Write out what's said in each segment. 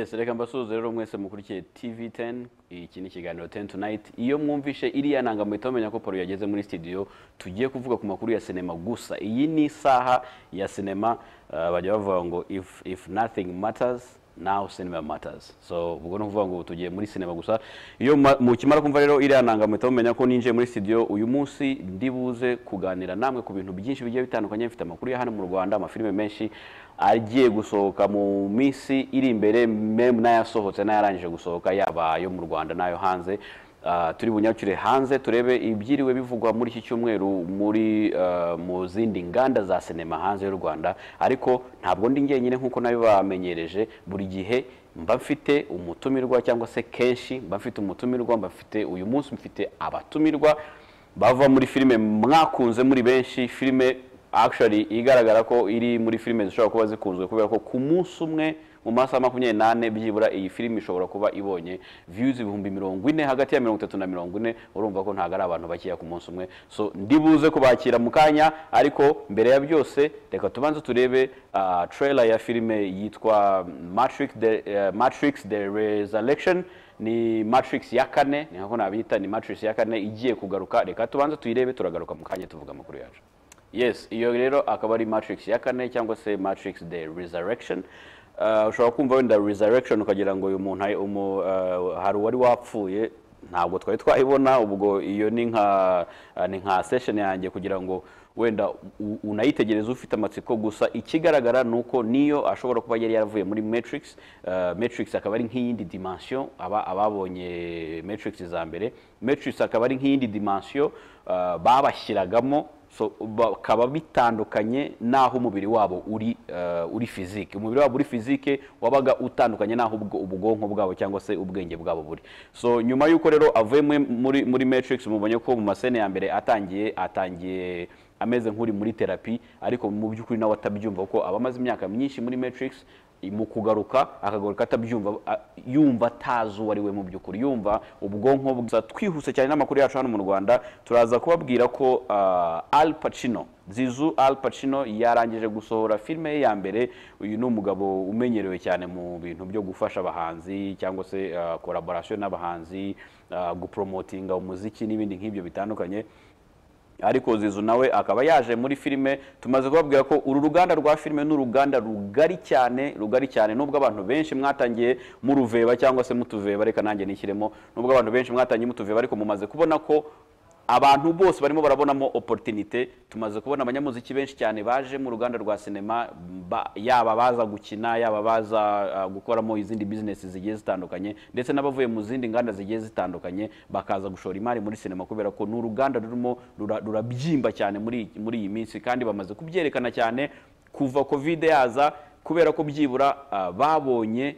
Yes, reka mbasuhuze rero mwese mukurikiye TV10 iki ni ikiganiro 10 tonight. Iyo mwumvishe iriya nanga muhita mumenya ko Paru yageze muri studio tugiye kuvuga ku makuru ya sinema gusa. Iyi ni isaha ya sinema bajya bavuga ngo if nothing matters now cinema matters. So ubwo no kuvuga ngo tugiye muri sinema gusa. Iyo mukimara kumva rero iriya nanga muhita mumenya ko ninjiye muri studio uyu munsi ndibuze kuganira namwe ku bintu byinshi bigiye bitandukanye. Mfite amakuru ya hano mu Rwanda, amafilime menshi agiye gusohoka mu misi iri imbere, meme n'ayasohotse n'ayarangije gusohoka, yaba yo mu Rwanda nayo hanze. Turi bunyacure hanze turebe ibyiriwe bivugwa muri iki cyumweru muri mu zindi nganda za sinema hanze y'u Rwanda. Ariko ntabwo ndi ngenyine nkuko nayo bamenyereje, buri gihe mba mfite umutumirwa cyangwa se kenshi mba mfite umutumirwa, mba mfite uyu munsi mfite abatumirwa bava muri filime mwakunze muri benshi, filime actually igaragara ko iri muri filime zishobora kuba zikunzwe kubera ko ku munsi umwe mu masaha 24 byibura iyi filime ishobora kuba ibonye views 40,000 hagati ya 30 na 40. urumva ko ntago ari abantu bakiya ku munsi umwe. So ndibuze kubakira mu kanya, ariko mbere ya byose reka tubanze turebe trailer ya filime yitwa Matrix the Resurrection. Ni Matrix ya kane, ni nko nabita ni Matrix ya kane igiye kugaruka. Reka tubanze tuyirebe turagaruka mu kanya tuvuga amakuru yacu. Yes, iyo rero akaba ari Matrix ya kane cyangwa se Matrix the Resurrection. Ushobora kumva wenda Resurrection ukagira ngo uyu muntu hari wari wapfuye, ntabwo twari twayibona. Ubwo iyo ni nka session yanjye kugira ngo wenda unayitegereza ufite amatsiko. Gusa ikigaragara nuko niyo ashobora kuba yari yaravuye muri Matrix. Matrix akaba ari nk'iyindi dimension, ababonye Matrix za mbere. Matrix akaba ari nk'iyindi dimension babashyiragamo, so bakaba bitandukanye naho umubiri wabo uri physique. Umubiri wabo uri physique wabaga utandukanye naho ubwonko bwabo cyangwa se ubwenge bwabo buri. So nyuma yuko rero avuye muri Matrix, mubonye ko mu masene ya mbere atangiye ameze nk'uri muri therapy, ariko mu by'ukuri nawe atabyumva ko abamaze imyaka myinshi muri Matrix. Mu kugaruka akagaruka atabyumva, yumva atazi uwo ari we mu by'ukuri, yumva ubwonko bwa. Twihuse cyane n'amakuru yacu hano mu Rwanda, turaza kubabwira ko Zizu Al Pacino yarangije gusohora filime ye ya mbere. Uyu ni umugabo umenyerewe cyane mu bintu byo gufasha abahanzi cyangwa se collaboration n'abahanzi, gupromotinga umuziki n'ibindi nk'ibyo bitandukanye. Ariko Zizu nawe akaba yaje muri filime. Tumaze kubabwira ko uru ruganda rwa filime n'uruganda rugari cyane, nubwo abantu benshi mwatangiye muruveba cyangwa se mutuveba, reka nanjye nishyiremo, nubwo abantu benshi mwatangiye mutuveba ariko mumaze kubona ko abantu bose barimo barabonamo opportunity. Tumaze kubona abanyamuziki benshi cyane baje mu ruganda rwa sinema, yaba baza gukina, yaba baza gukoramo izindi business zigiye zitandukanye, ndetse n'abavuye mu zindi nganda zigiye zitandukanye bakaza gushora imari muri sinema, kubera ko n'uruganda rurimo rurabyimba cyane muri iyi minsi. Kandi bamaze kubyerekana cyane kuva Covid yaza, kubera ko byibura babonye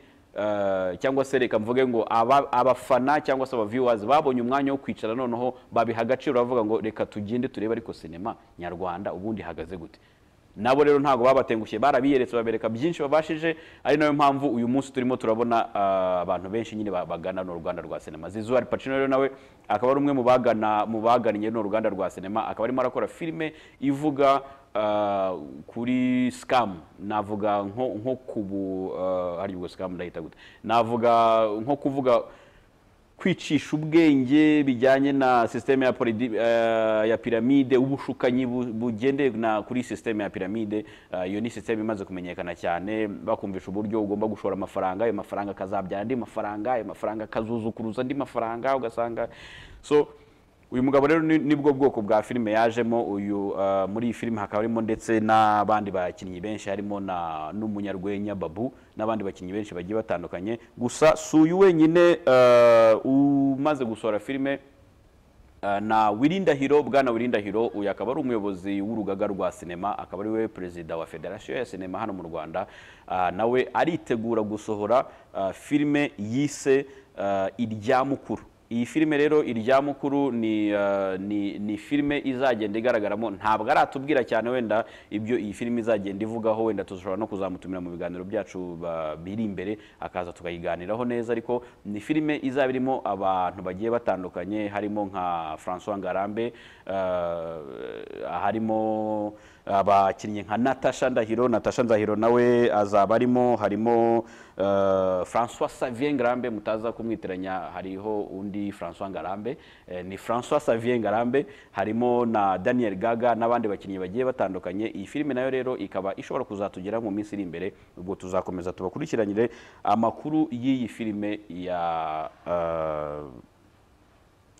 cyangwa se reka mvuge ngo abafana cyangwa se viewers babonye umwanya wo kwicara, noneho babiha agaciro, bavuga ngo reka tugende turebe ariko sinema nyarwanda ubundi hagaze gute. Nabo rero ntago babatengushye, barabiyeretse babereka byinshi babashije. Ari nayo mpamvu uyu munsi turimo turabona abantu benshi nyine bagana no ruganda rwa sinema. Zizu Al Pacino rero nawe akaba ari umwe mu bagannye no ruganda rwa sinema, akaba arimo arakora filime ivuga kuri scam. Navuga nko kubu hari ubwo scam ndahita gute, navuga nko kuvuga kwicisha ubwenge bijyanye na systeme ya piramide, ubushukanyi bugendeye na kuri systeme ya piramide. Iyo ni systeme imaze kumenyekana cyane, bakumvisha uburyo ugomba gushora amafaranga, ayo mafaranga kazabyara andi mafaranga, ayo mafaranga kazuzukuruza andi mafaranga ugasanga. So uyu mugabo rero nibwo bwoko bwa filime yajemo. Uyu muri iyi filime hakaba harimo ndetse n'abandi bakinnyi benshi, harimo n'umunyarwenya Babu n'abandi bakinnyi benshi bagiye batandukanye. Gusa suyu wenyine umaze gusohora filime na Wirindahiro. Bwana Wirindahiro uyu akaba ari umuyobozi w'urugaga rwa sinema, akaba ari we perezida wa Federation ya Sinema hano mu Rwanda. Nawe aritegura gusohora filime yise Irya Mukuru. Iyi filime rero Irya Mukuru ni filime izagenda igaragaramo, ntabwo aratubwira cyane wenda ibyo iyi filime izagenda ivugaho, wenda tushobora no kuzamutumira mu biganiro byacu biri imbere akaza tukayiganiraho neza. Ariko ni filime izaba irimo abantu bagiye batandukanye, harimo nka François Ngarambe, harimo abakinnyi nka Natasha Ndahiro nawe azaba arimo, harimo François Xavier Ngarambe, mutaza kumwitiranya, hariho undi François Ngarambe, ni François Xavier Ngarambe, harimo na Daniel Gaga n'abandi bakinnyi bagiye batandukanye. Iyi filime nayo rero ikaba ishobora kuzatugera mu minsi iri imbere, ubwo tuzakomeza tubakurikiranyire amakuru y'iyi filime ya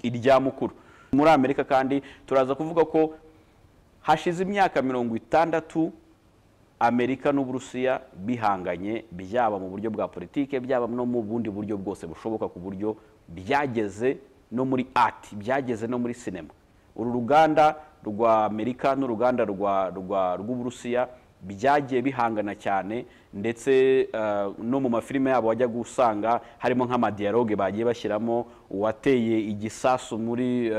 irya mukuru. Muri Amerika kandi turaza kuvuga ko hashize imyaka 60 Amerika n'Uburusiya bihanganye, byaba mu buryo bwa politike, byaba no mu bundi buryo bwose bushoboka, ku buryo byageze no muri art, byageze no muri cinema. Uru ruganda rwa Amerika n'uruganda rw'Uburusiya byagiye bihangana cyane, ndetse no mu mafilime yabo wajya gusanga harimo nk'amadialogue bagiye bashyiramo, uwateye igisasu muri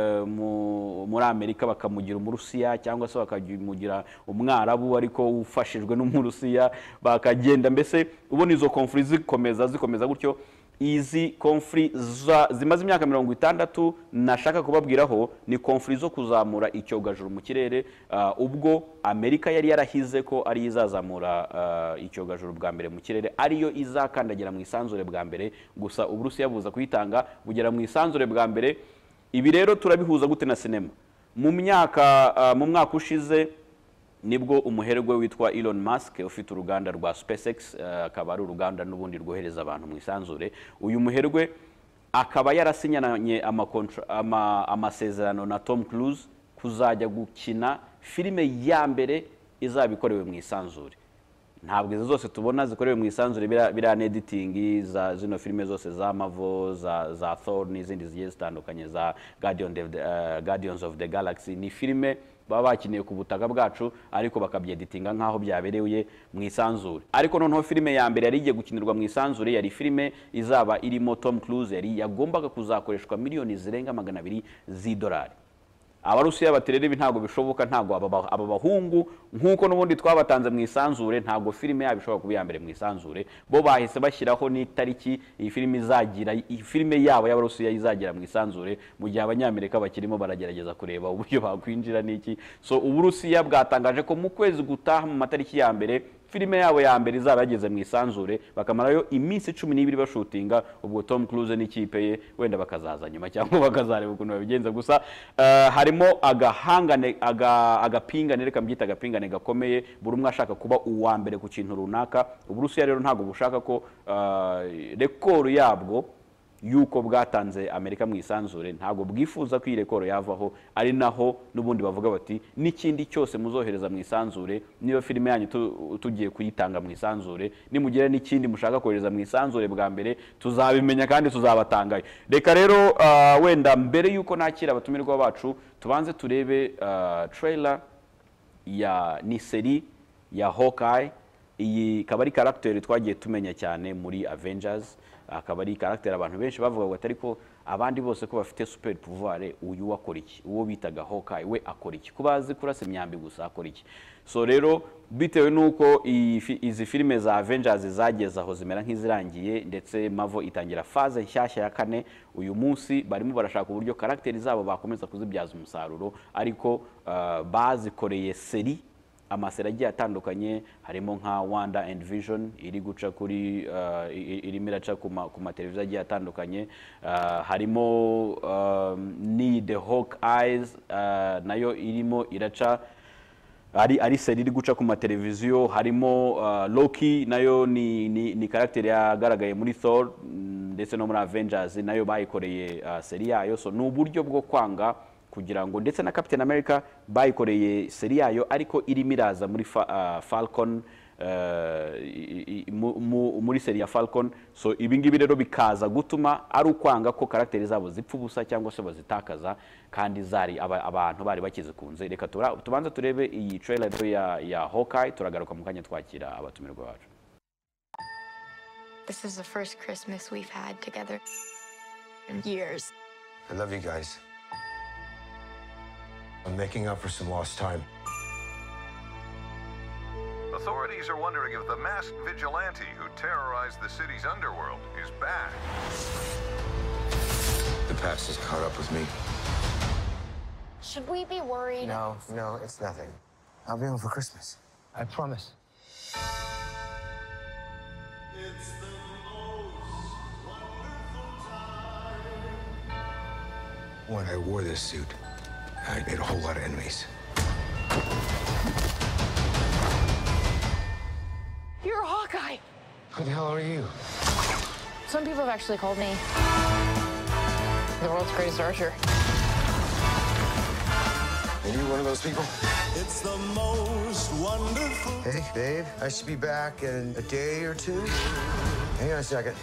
Amerika bakamugira Umurusiya, cyangwa se bakamugira Umwarabu ariko ufashijwe n'Umurusiya, bakagenda mbese ubona izo conflict zikomeza gutyo. Izi conflict zimaze imyaka 60 nashaka kubabwiraho ni conflict zo kuzamura icyogajuru mu kirere, ubwo Amerika yari yarahize ko ari izazamura icyogajuru bwa mbere mu kirere, ariyo izakandagira mu isanzure bwa mbere, gusa Uburusiya buza kuyitanga bugera mu isanzure bwa mbere. Ibi rero turabihuza gute na sinema? Mu mwaka ushize nibwo umuherwe witwa Elon Musk ufite uruganda rwa SpaceX, akaba ari uruganda n'ubundi rwohereza abantu mu isanzure. Uyu muherwe akaba yarasinyanye amasezerano na Tom Cruise kuzajya gukina filime ya mbere izabikorewe mu isanzure. Ntabwo izo zose tubona zikorewe mu isanzure biriya editing za zino filime zose za Marvel, za Thor n'izindi zigiye zitandukanye, za Guardians of the Galaxy, ni filime baba bakiniye ku butaka bwacu ariko bakabyeditinga nkaho byabereye mu isanzure. Ariko noneho filime ya mbere yari igiye gukinirwa mu isanzure yari filime izaba irimo Tom Cruise, yari yagombaga kuzakoreshwa miliyoni zirenga 200 z'idolari. Abarusiya baterera ibi ntago bishoboka, ntago aba bahungu nkuko n'ubundi twabatanze mu isanzure, ntago filime yabo ishobora kuba ya mbere mu isanzure. Bo bahise bashyiraho n'itariki iyi filime izagira, iyi filime yabo y'Abarusiya izagira mu isanzure, mu gihe Abanyamerika bakirimo baragerageza kureba uburyo bakwinjira n'iki. So Uburusiya bwatangaje ko mu kwezi gutaha mu matariki ya mbere filime yabo ya mbere izaba yageze mu isanzure, bakamarayo iminsi 12 bashutinga. Ubwo Tom Cruise n'ikipe ye wenda bakazaza nyuma cyangwa bakazareba ukuntu babigenza. Gusa harimo agapingane, reka mbyita agapingane gakomeye, buri umwe ashaka kuba uwa mbere ku kintu runaka. Uburusiya rero ntago bushaka ko rekoro yabwo yuko bwatanze Amerika mu isanzure, ntago bwifuza ko iyi rekoro yavaho, ari naho n'ubundi bavuga bati n'ikindi cyose muzohereza mu isanzure, niba filime yanyu tugiye kuyitanga mu isanzure, nimugire n'ikindi mushaka kohereza mu isanzure bwa mbere, tuzabimenya kandi tuzabatangayo. Reka rero wenda mbere yuko nakira abatumirwa bacu tubanze turebe trailer ya niseri ya Hawkeye. Iyi akaba ari character twagiye tumenya cyane muri Avengers, akaba ari character abantu benshi bavuga ngo ariko abandi bose ko bafite super pouvoir, uyu wakora iki? Uwo bitaga Hawkeye we akora iki? Kubazi kurasa imyambi gusa akora iki? So rero bitewe nuko izi filime za Avengers zageze aho zimera nk'izirangiye, ndetse Marvel itangira phase nshyashya ya 4, uyu munsi barimo barashaka uburyo character zabo bakomeza kuzibyaza umusaruro, ariko bazikoreye seri, amaseri agiye atandukanye, harimo nka Wanda and Vision iri guca kuri irimo iraca ku mateleviziyo agiye atandukanye, harimo ni The Hawkeyes nayo irimo iraca ari seri iri guca ku mateleviziyo, harimo Loki nayo ni character yagaragaye muri Thor ndetse no muri Avengers, nayo bayikoreye seri yayo. So ni uburyo bwo kwanga kugira ngo, ndetse na Captain America bayikoreye seri yayo ariko irimo iraza muri Falcon, muri seri ya Falcon. So ibingibi rero bikaza gutuma ari ukwanga ko character zabo zipfa ubusa cyangwa se bazitakaza kandi zari abantu bari bakizikunze. Reka tubanza turebe iyi trailer ya Hawkeye, turagaruka mu kanya twakira abatumirwa bacu. This is the first Christmas we've had together in years. I love you guys. I'm making up for some lost time. Authorities are wondering if the masked vigilante who terrorized the city's underworld is back. The past has caught up with me. Should we be worried? No, it's nothing. I'll be home for Christmas. I promise. When I wore this suit, I made a whole lot of enemies. You're a Hawkeye. Who the hell are you? Some people have actually called me the world's greatest archer. Are you one of those people? It's the most wonderful. Hey, babe, I should be back in a day or two. Hang on a second.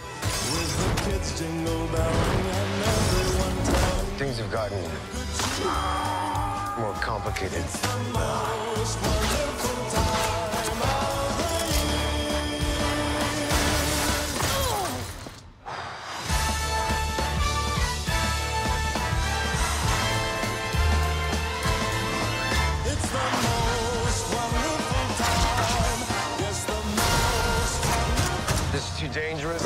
With the kids jingle belling and everyone telling. Things have gotten more complicated. Most wonderful time of the year. It's the most wonderful time. Yes, the most wonderful. This is too dangerous.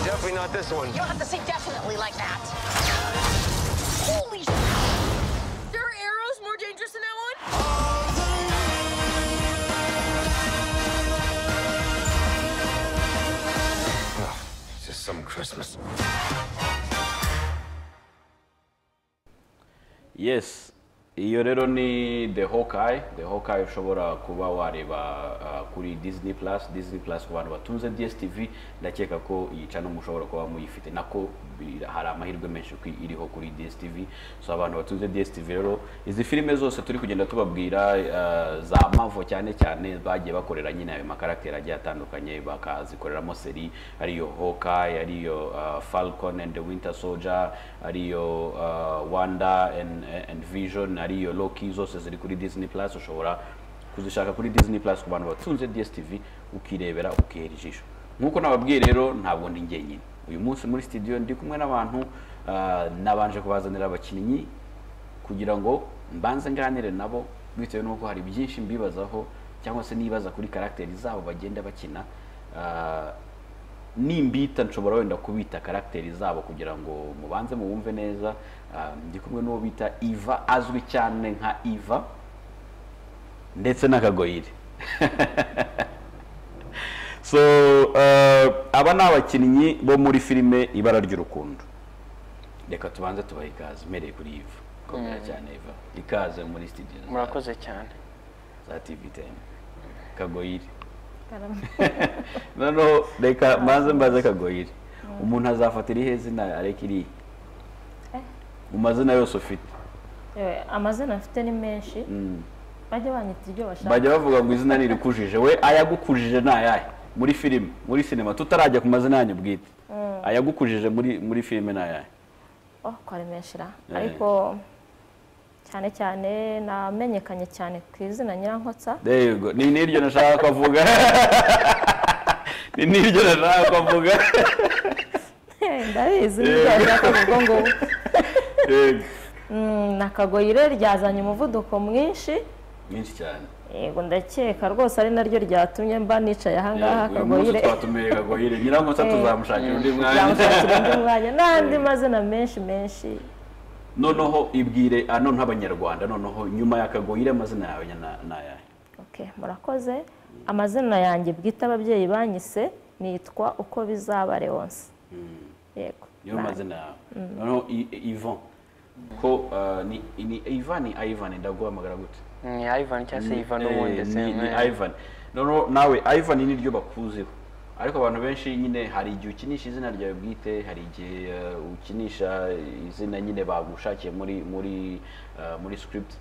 Definitely not this one. You don't have to say definitely like that. Holy shit! There are arrows more dangerous than that one? Oh, it's just some Christmas. Yes, iyo rero ni The Hawkeye. The Hawkeye ushobora kuba wareba kuri Disney Plus ku bantu batunze DSTV, ndakeka ko iyi channel mushobora kuba muyifite, nako hari amahirwe menshi ko iriho kuri DSTV. So abantu batunze DSTV rero izi filime zose turi kugenda tubabwira za Marvel cyane cyane bagiye bakorera nyine ayo makarakter agiye atandukanye, bakazikoreramo seri ariyo Hawkeye, ariyo Falcon and the Winter Soldier, ariyo Wanda and Vision, ariyo Loki, zose ziri kuri Disney Plus. Ushobora kuzishaka kuri Disney Plus ku bantu batunze DSTV ukirebera ukihera ijisho. Nkuko nababwiye rero ntabwo ndi njyenyine uyu munsi muri studio, ndi kumwe n'abantu nabanje kubazanira abakinnyi kugira ngo mbanze nganire nabo, bitewe nuko hari byinshi mbibazaho cyangwa se nibaza kuri karakteri zabo bagenda bakina. Nimbita nshobora wenda kubita karakteri zabo kugira ngo mubanze muwumve neza. Ndi kumwe n'uwo bita Iva, azwi cyane nka Iva, ndetse na Kagoyire. So aba ni abakinnyi bo muri filime Ibara ry'Urukundo. Reka tubanze tubahe ikaze, mpereye kuri Iva. Komera cyane Iva, ikaze muri studio. Murakoze cyane za TV10. Kagoyire. No, reka maze mbaze Kagoyire. Umuntu azafatira ihe zina areka iri mu mazina yose ufite? Amazina afite ni menshi. Bajya banyita ibyo bashaka. Bajya bavuga ngo izina nirikujije. We ayagukujije nayahe muri filime, muri cinema, tutarajya ku mazina yanyu bwite? Ayagukujije muri filime nayahe? Kwari menshi ra. Ariko cyane cyane namenyekanye cyane ku izina Nyirankotsa. Yego, ni niryo nashaka kuvuga. Ni niryo nashaka kuvuga. Ndabizi nibyo nashaka kuvuga ngo. Na Kagoyire ryazanye umuvuduko mwinshi cyane. Yego, ndakeka rwose ari naryo ryatumye mba nicaye aha ngaha. Kagoyire twatumiye Kagoyire, Nyirankotsa tuzamushakira undi mwanya. N'andi mazina menshi. Noneho ibwire none abanyarwanda, noneho nyuma ya Kagoyire amazina yawe nayahe? Okay, murakoze. Amazina yanjye bwita ababyeyi banyise nitwa uko bizaba Leonce. Yego, niyo mazina yawe. Noneho Ivan ko ni Ivan ndaguhamagara gute? Ni Ivan cyangwa se Ivan n'ubundi se ni Ivan. Noneho nawe Ivan ni niryo bakuziho, ariko abantu benshi nyine hari igihe ukinisha izina ryawe bwite, hari igihe ukinisha izina nyine bagushakiye muri script.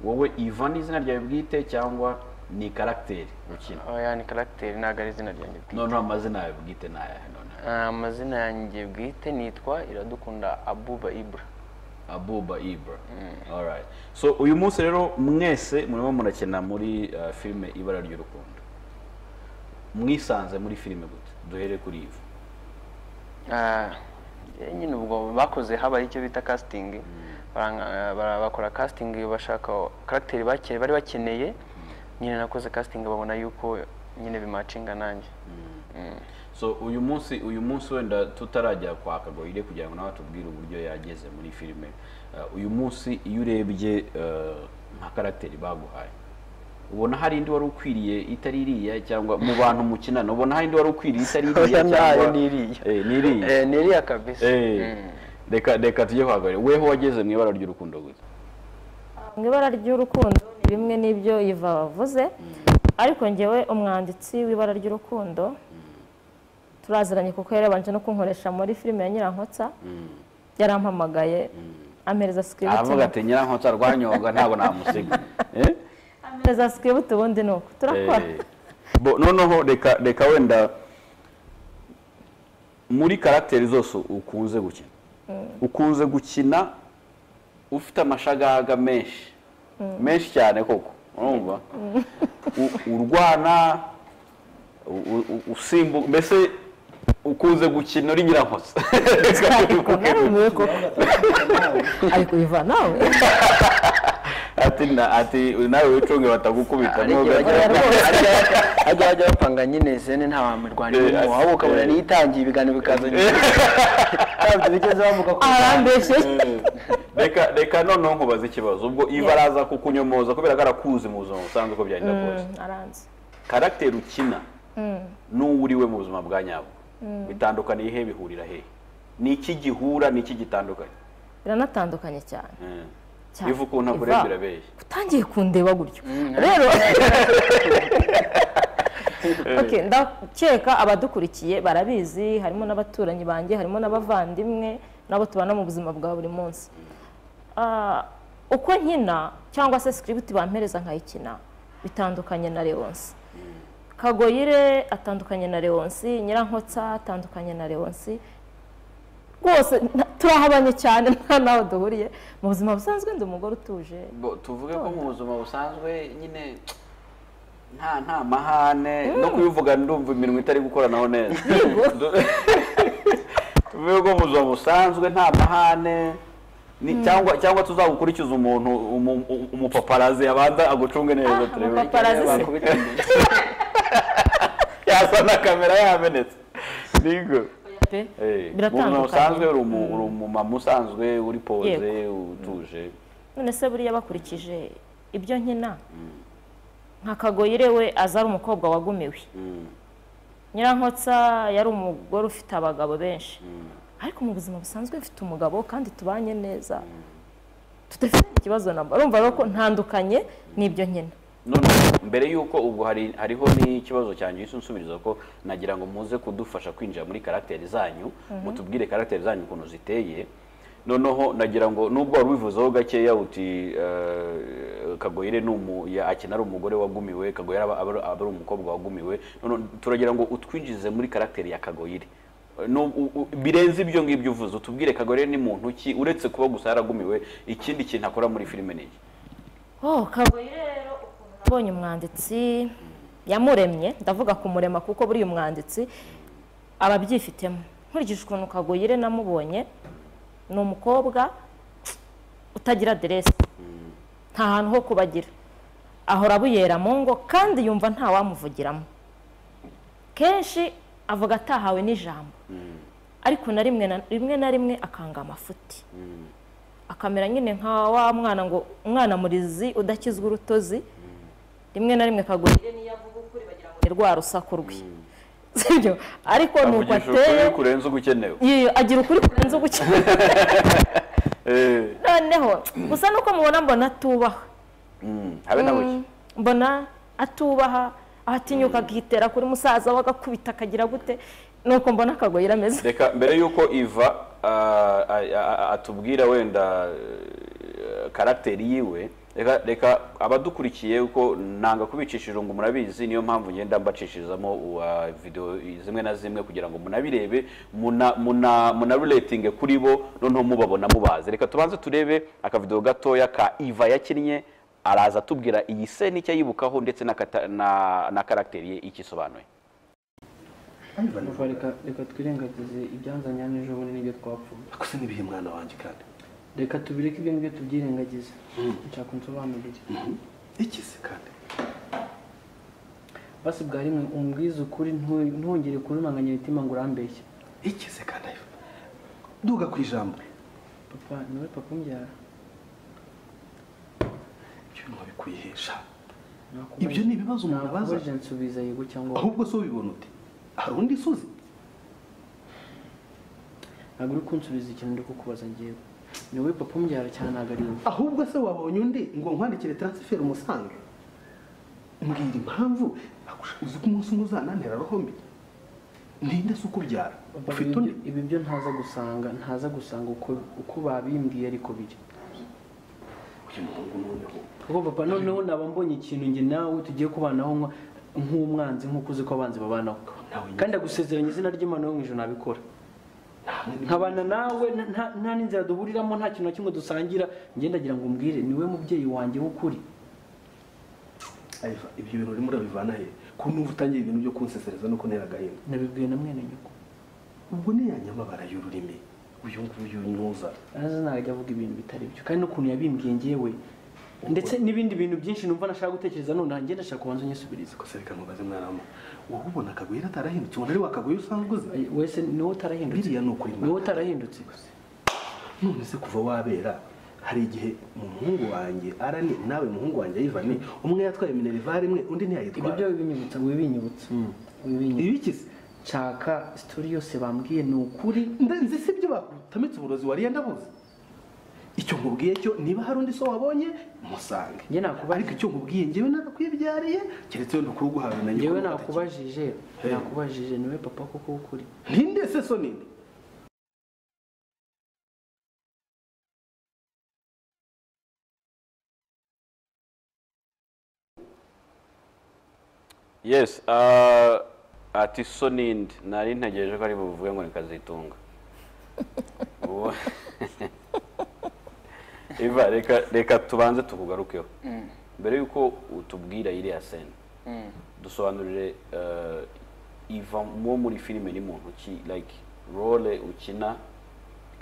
Wowe Ivan ni izina ryawe bwite cyangwa ni karakteri ukina? Oya, ni karakteri, ntabwo ari izina ryanjye bwite. Noneho amazina yawe bwite nayahe none? Amazina yanjye bwite nitwa Iradukunda Abuba Ibra. Abuba Ibra. Alright. So uyu munsi rero mwese murimo murakina muri filime Ibara ry'Urukundo. Mwisanze muri filime gute? Duhere kuri Iva. Nyine ubwo bakoze haba icyo bita casting. Bakora casting bashaka karakteri bari bakeneye. Nyine nakoze casting babona yuko nyine bimacinga nanjye. So uyu munsi wenda tutarajya kwa Kagoyire kugira ngo nawe tubwire uburyo yageze muri filime. Uyu munsi iyo urebye nka karakteri baguhaye, ubona hari indi wari ukwiriye itari iriya cyangwa mu bantu mukinana ubona hari indi wari ukwiriye itari iriya cyangwa niriya kabisa reka tujye kwagara weho wageze mu ibara ry'urukundo gusa mu ibara ry'urukundo ni bimwe n'ibyo Iva wavuze ariko njyewe umwanditsi w'ibara ry'urukundo turaziranye kuko yarabanje no kunkoresha muri filime ya Nyirankotsa yarampamagaye ampereza script aravuga ati Nyirankotsa rwanyonga ntabwo namusiga ampereza script ubundi nuko turakora noneho reka wenda muri karakteri zose ukunze gukina ufite amashagaga menshi cyane koko urumva urwana usimbuka mbese ukunze gukina uri Nyirankotsa ariko Iva nawe ati nawe wicunge batagukubita ajya bapanga nyine sene nta wamirwanira aho ukabona nitangiye ibiganiro bikaza bigeze bavuga ko arambeshe reka noneho nkubaza ikibazo ubwo Iva araza kukunyomoza kubera ko arakuzi mu buzima busanzwe ko byagenda kose aranze karakteri ukina n'uwuriwe mu buzima bwa nyabwo bitandukaniye he bihurira he ni iki gihura ni iki gitandukanye biranatandukanye cyane Iva ukuntu akurembera beye utangiye kundeba gutyo rero okay ndakeka abadukurikiye barabizi harimo n'abaturanyi banjye harimo n'abavandimwe nabo tubana mu buzima bwa buri munsi uko nkina cyangwa se script bampereza nkayikina bitandukanye na Leonce Kagoyire atandukanye na Leonce Nyirankotsa atandukanye na Leonce rwose turahabanye cyane nta naho duhuriye mu buzima busanzwe ndi umugore utuje tuvuge ko mu buzima busanzwe nyine nta mahane no kubivuga ndumva iminwa itari gukoranaho neza tuvuge ko mu buzima busanzwe nta mahane cyangwa tuzagukurikiza umuntu umupaparazi abanza agucunge neza turebe yasa na kamera yamenetse nigo biratandukanye usanzwe uri umumama usanzwe uri pose utuje none se buriya bakurikije ibyo nkina nka Kagoyire we aza ari umukobwa wagumiwe Nyirankotsa yari umugore ufite abagabo benshi ariko mu buzima busanzwe mfite umugabo kandi tubanye neza tudafite ikibazo namba urumva rero ko ntandukanye n'ibyo nkina none mbere yuko ubwo hariho n'ikibazo cyanjye isunsubiriza ko nagira ngo muze kudufasha kwinjira muri karakteri zanyu mutubwire karakteri zanyu ukuntu ziteye noneho nagira ngo nubwo wari wivuzeho gakeya uti Kagoyire akina ari umugore wagumiwe Kagoyire aba ari umukobwa wagumiwe none turagira ngo utwinjize muri karakteri ya Kagoyire birenze ibyo ngibyo uvuze utubwire Kagoyire ni muntu ki uretse kuba gusa yaragumiwe ikindi kintu akora muri filime niki Kagoyire rero nabonye umwanditsi yamuremye ndavuga kumurema kuko buri umwanditsi ababyifitemo nkurikije ukuntu Kagoyire namubonye ni umukobwa utagira aderesi nta hantu ho kubagira ahora abuyera mu ngo kandi yumva nta wamuvugiramo kenshi avuga atahawe n'ijambo ariko na rimwe na rimwe akanga amafuti akamera nyine nka wa mwana ngo umwana murizi udakizwa urutozi rimwe na rimwe Kagoyire niyo avuga ukuri bagira ngo ni rwa rusaku rwe sibyo ariko nuko ateye kurenza ugukenewe agira ukuri kurenza ugukenewe noneho gusa nuko mubona mbona atubaha habe na buke mbona atubaha ahatinyuka akitera kuri musaza we agakubita akagira gute nuko mbona Kagoyire ameze reka mbere yuko Iva atubwira wenda karakteri yiwe reka abadukurikiye uko nanga kubicishije ngo murabizi niyo mpamvu ngenda mbacishirizamo video zimwe na zimwe kugira ngo munabirebe muna relating kuri bo noneho mubabona mubaze reka tubanze turebe akavideo gatoya ka Iva yakinnye araza tubwira iyi scene icyo yibukaho ndetse na karakteri ye ikisobanuye reka twirengagize ibyanzanye n'ejo bundi n'ibyo twapfuye akose nibihe mwana wanjye kandi reka tubireke ibyo ngibyo tubyirengagize nshaka unsobanurire iki se kandi basi bwa rimwe umbwiza ukuri ntongere kurumanganya imitima ngo urambeshye iki se kandi duga ku ijambo papa niwe papa umbyara ibyo mwabikuyihesha ibyo ni ibibazo umuntu abaza nsubiza yego cyangwa ahubwo so bibona ute hari undi suzi ntabwo uri kunsubiza ikintu ndi kukubaza ngewe ni wowe papa umbyara cyane ntabwo ari wowe ahubwo se wabonye undi ngo nkwandikire transfer umusange mbwira impamvu uzi ko umunsi umwe uzanantera roho mbi ninde se ukubyara ufite undi ibi byo ntaza gusanga uko babimbwiye ariko biri kuko papa noneho naba mbonye ikintu nge nawe tugiye kubanaho nk'umwanzi nk'uko uzi ko abanzi babanaho kandi agusezeranya izina ry'Imana yo mu ijuru nabikora nkabana nawe nta n'inzira duhuriramo nta kintu na kimwe dusangira ndagira ngo umbwire niwe mubyeyi wanjye w'ukuri ibyo bintu urimo urabivana he ko numva utangiye ibintu byo kunsesereza no kuntera agahinda nabibwiye na mwene nyoko ubwo ni ya nyamabara y'ururimi uyu nguyu ntuza araza ntajya avuga ibintu bitari byo kandi n'ukuntu yabimbwiye ngewe ndetse n'ibindi bintu byinshi numva nashaka gutekereza none nanjye ndashaka kubanza unyisubiriza ko se reka mubaze mwana wa wowe ubona Kagoyire atarahindutse ubona ari wa Kagoyire usanzwe uzi wese niwe utarahindutse biriya ni ukuri niwe utarahindutse none se kuva wabera hari igihe umuhungu wanjye arani nawe umuhungu wanjye Yivani umwe yatwaye minerivare imwe undi ntiyayitwara ibyo wibinyibutsa ibikize nshaka story yose bambwiye ni ukuri nzi si ibyo bakutamitse uburozi wariye ndabuze icyo nkubwiye cyo niba hari undi so wabonye musange ariko icyo nkubwiye ngewe nakwibyariye keretse no kuruguhawe na ngewe nakubajije niwe papa koko ukuri ninde se so ninde yes ati so ninde nari ntegereje ko ari buvuge ngo ni Kazitunga Eva reka tubanze tukugarukeho mbere yuko utubwira iriya scene dusobanurire Eva muri filime ni muntu ki like role ukina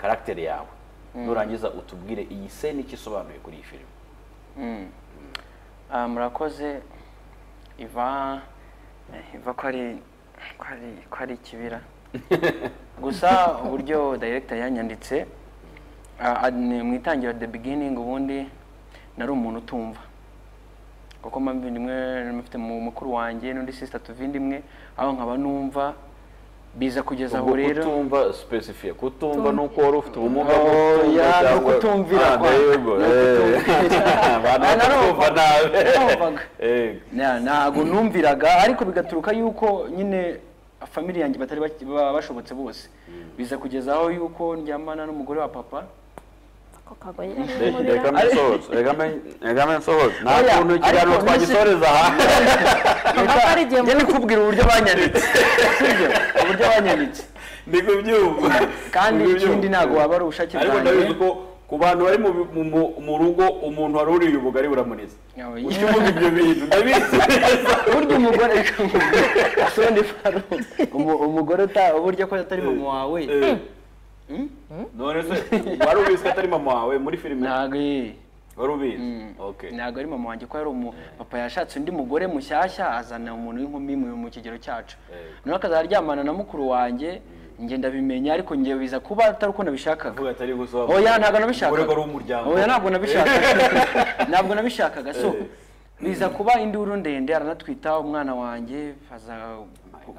character yawe nurangiza utubwire iyi scene ikisobanuye kuri iyi filime murakoze Eva ko ari ikibira gusa uburyo director yanyanditse mu itangira the beginning ubundi nari umuntu utumva kuko mpamvu nimwe mfite mu mukuru wanjye n'undi sister tuvindi imwe aho nkaba numva biza kugeza aho rero kutumva specific kutumva nuko wari ufite ubumuga no kutumvira ntago numviraga ariko bigaturuka yuko nyine family yanjye batari bashobotse bose biza kugeza aho yuko ndyamana n'umugore wa papa reka mensohoze nta kuntu ikiganiro twagisoreza aha njye nikubwira uburyo banyanditse sibyo uburyo banyanditse ndi kubyumva kandi ikindi ntago waba ari ubushake bwanjye ariko ndabizi ko ku bantu bari mu rugo umuntu wari uriye ubugari buramuniza ukivuga ibyo bintu ndabizi burya umugore umugore uburyo ko atari mama wawe none se wari ubizi ko atari mama wawe muri filime ntago wari ubizi okay ntago ari mama wanjye ko yari papa yashatse undi mugore mushyashya azana umuntu w'inkumi mu kigero cyacu noneho akazaryamana na mukuru wanjye nge ndabimenya ariko nge biza kuba atari uko nabishakaga uvuga atari gusoba oya ntago nabishakaga urego ari umuryango oya ntabwo nabishakaga so biza kuba induru ndende aranatwita umwana wanjye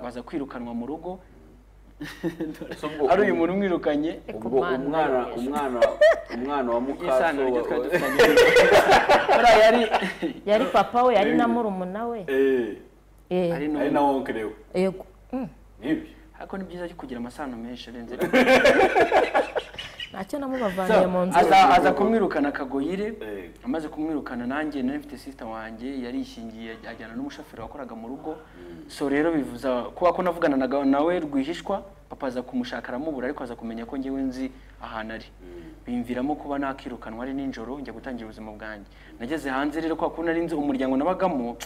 baza kwirukanwa mu rugo ari uyu muntu umwirukanye ubwo umwana wa mukaso yari papa we yari na murumuna we ari na onkere we yego nibyo ariko ni byiza kugira amasano menshi arenze ntacyo namubavaniye mu nzu aza kumwirukana Kagoyire amaze kumwirukana nanjye nari mfite sister wanjye yarishingiye ajyana n'umushoferi wakoraga mu rugo so rero bivuza kuba ko navugana nawe rwihishwa papa aza kumushaka aramubura ariko aza kumenya ko ngewe nzi ahantu ari bimviramo kuba nakirukanwa ari ninjoro njya gutangira ubuzima bwanjye nageze hanze rero kwa kuna nzi umuryango nabagamo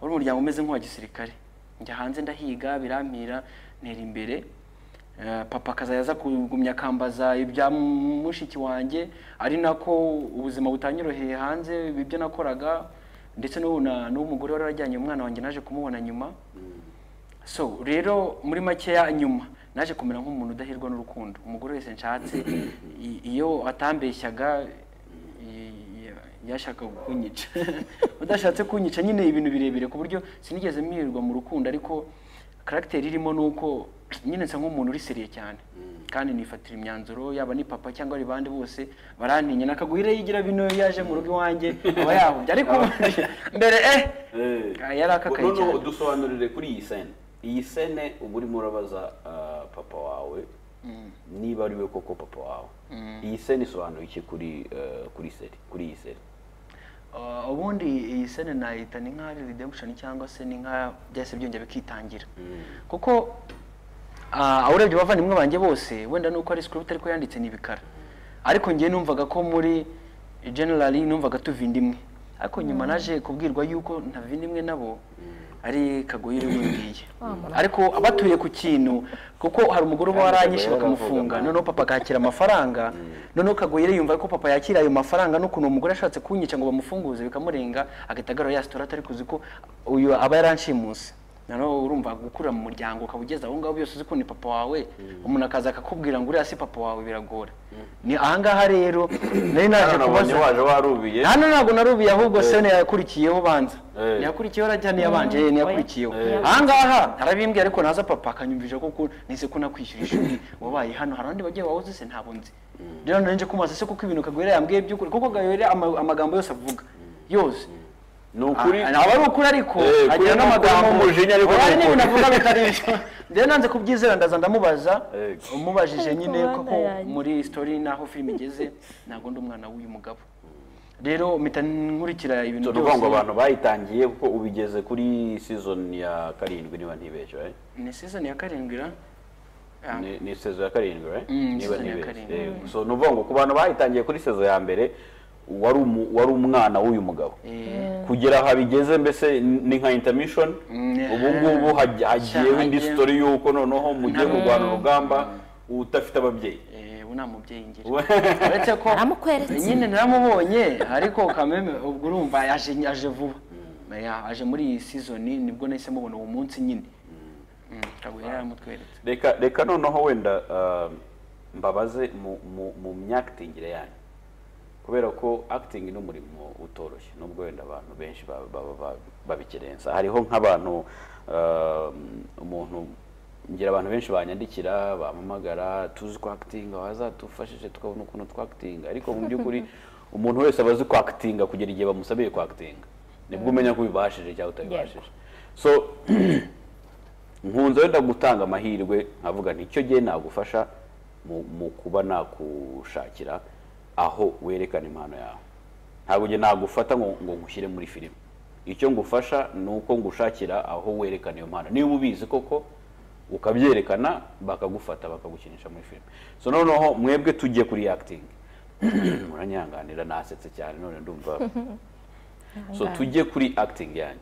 wari umuryango umeze nk'uwa gisirikare njya hanze ndahiga birampira nera imbere papa akazayaza kugumya kambaza ibya mushiki wanjye ari nako ubuzima butanyoroheye hanze ibyo nakoraga ndetse n'umugore wari warajyanye umwana wanjye naje kumubona nyuma so rero muri makeya nyuma naje kumera nk'umuntu udahirwa n'urukundo umugore wese nshatse iyo atambeshyaga yashaka kunyica udashatse kunyica nyine ibintu birebire ku buryo sinigeze mwirirwa mu rukundo ariko character irimo nuko nyine nsa nk'umuntu uri seriye cyane kandi nifatira imyanzuro yaba ni papa cyangwa ari bandi bose barantinya nakagwire yigira bino yaje mu rugo iwanjye aba yahubye ariko mbere yari akakaye cyane. Dusobanurire kuri iyi sene ubu urimo urabaza papa wawe niba ari we koko papa wawe. Iyi sene isobanuye iki kuri iyi seri? Ubundi iyi sene nayita ni nka redemption cyangwa se ni nka byase byongera bikitangira kuko urebye bavandimwe banjye bose wenda nuko ari script ariko yanditse n'ibikara ariko ngiye numvaga ko muri generally numvaga tuvindimwe ariko nyuma naje kubwirwa yuko ntavindimwe nabo ari Kagoyire w'ingiye ariko abatuye ku kintu kuko hari umugore uba waranyishe bakamufunga noneho papa akakira amafaranga noneho Kagoyire yumva ko papa yakira ayo mafaranga n'ukuntu umugore ashatse kunyica ngo bamufunguze bikamurenga agitagarura ya story atari kuzi ko uyu aba yaranshimusi noneho urumva gukura mu muryango ukabugeza aho ngaho byose uzi ko ni papa wawe umuntu akaza akakubwira ngo uriya si papa wawe biragora ni ahangaha rero nari naje kubaza waje warubiye hano ntabwo narubiye ahubwo sene yakurikiyeho banza yakurikiyeho rajya niyabanje yakurikiyeho ahangaha arabimbwiye ariko naza papa akanyumvisha kuko nise ko nakwishyura ishuri wabaye hano harandi bagiye wahoze se ntabwo nzi rero nanje kumaza se kuko ibintu Kagoyire yambwiye by'ukuri kuko Kagoyire amagambo yose avuga yose nukuri aba ari ukuri ariko agira n'amagambo umujinya ariko n'ibintu avuga bitarishyo rero nanze kubyizera ndaza ndamubaza umubajije nyine koko muri story naho film igeze ntago ndi umwana w'uyu mugabo rero mpita nkurikira ibintu byose ngo abantu bayitangiye kuko ubigeze kuri season ya 7 niba ntibeshye ni season ya 7 ni season ya 7 niba ntibeshye so nuvuga ngo ku bantu bayitangiye kuri season ya mbere wari umwana w'uyu mugabo kugera aho bigeze mbese ni nka intermission ubu ngubu hagiyeho indi story yuko noneho mugiye kurwana urugamba utafite ababyeyi ubu nta mubyeyi ngira uretse ko nyine naramubonye ariko kameme ubwo urumva yaje vuba aje muri iyi season nibwo nahise mubona uwo munsi nyine Kagoyire yaramutweretse reka noneho wenda mbabaze mu myactingire yanyu kubera ko acting ni umurimo utoroshye nubwo wenda abantu benshi babikerensa hariho nk'abantu umuntu ngira abantu benshi banyandikira bamamagara tuzi ko acting wazatufashije tukabona ukuntu twacting ariko mu by'ukuri umuntu wese abazi ko acting kugera igihe bamusabiye ko acting nibwo umenya ko bibashije cyangwa utabibashije so nkunze wenda gutanga amahirwe nkavuga nti icyo gihe nagufasha mu kuba nakushakira aho werekana impano yawe ntabwo nge nagufata ngo ngushyire muri filime icyo ngufasha ni uko ngushakira aho werekana iyo mpano niba ubizi koko ukabyerekana bakagufata bakagukinisha muri filime so noneho mwebwe tujye kuri acting muranyanganira nasetse cyane none ndumva so tujye kuri acting yanyu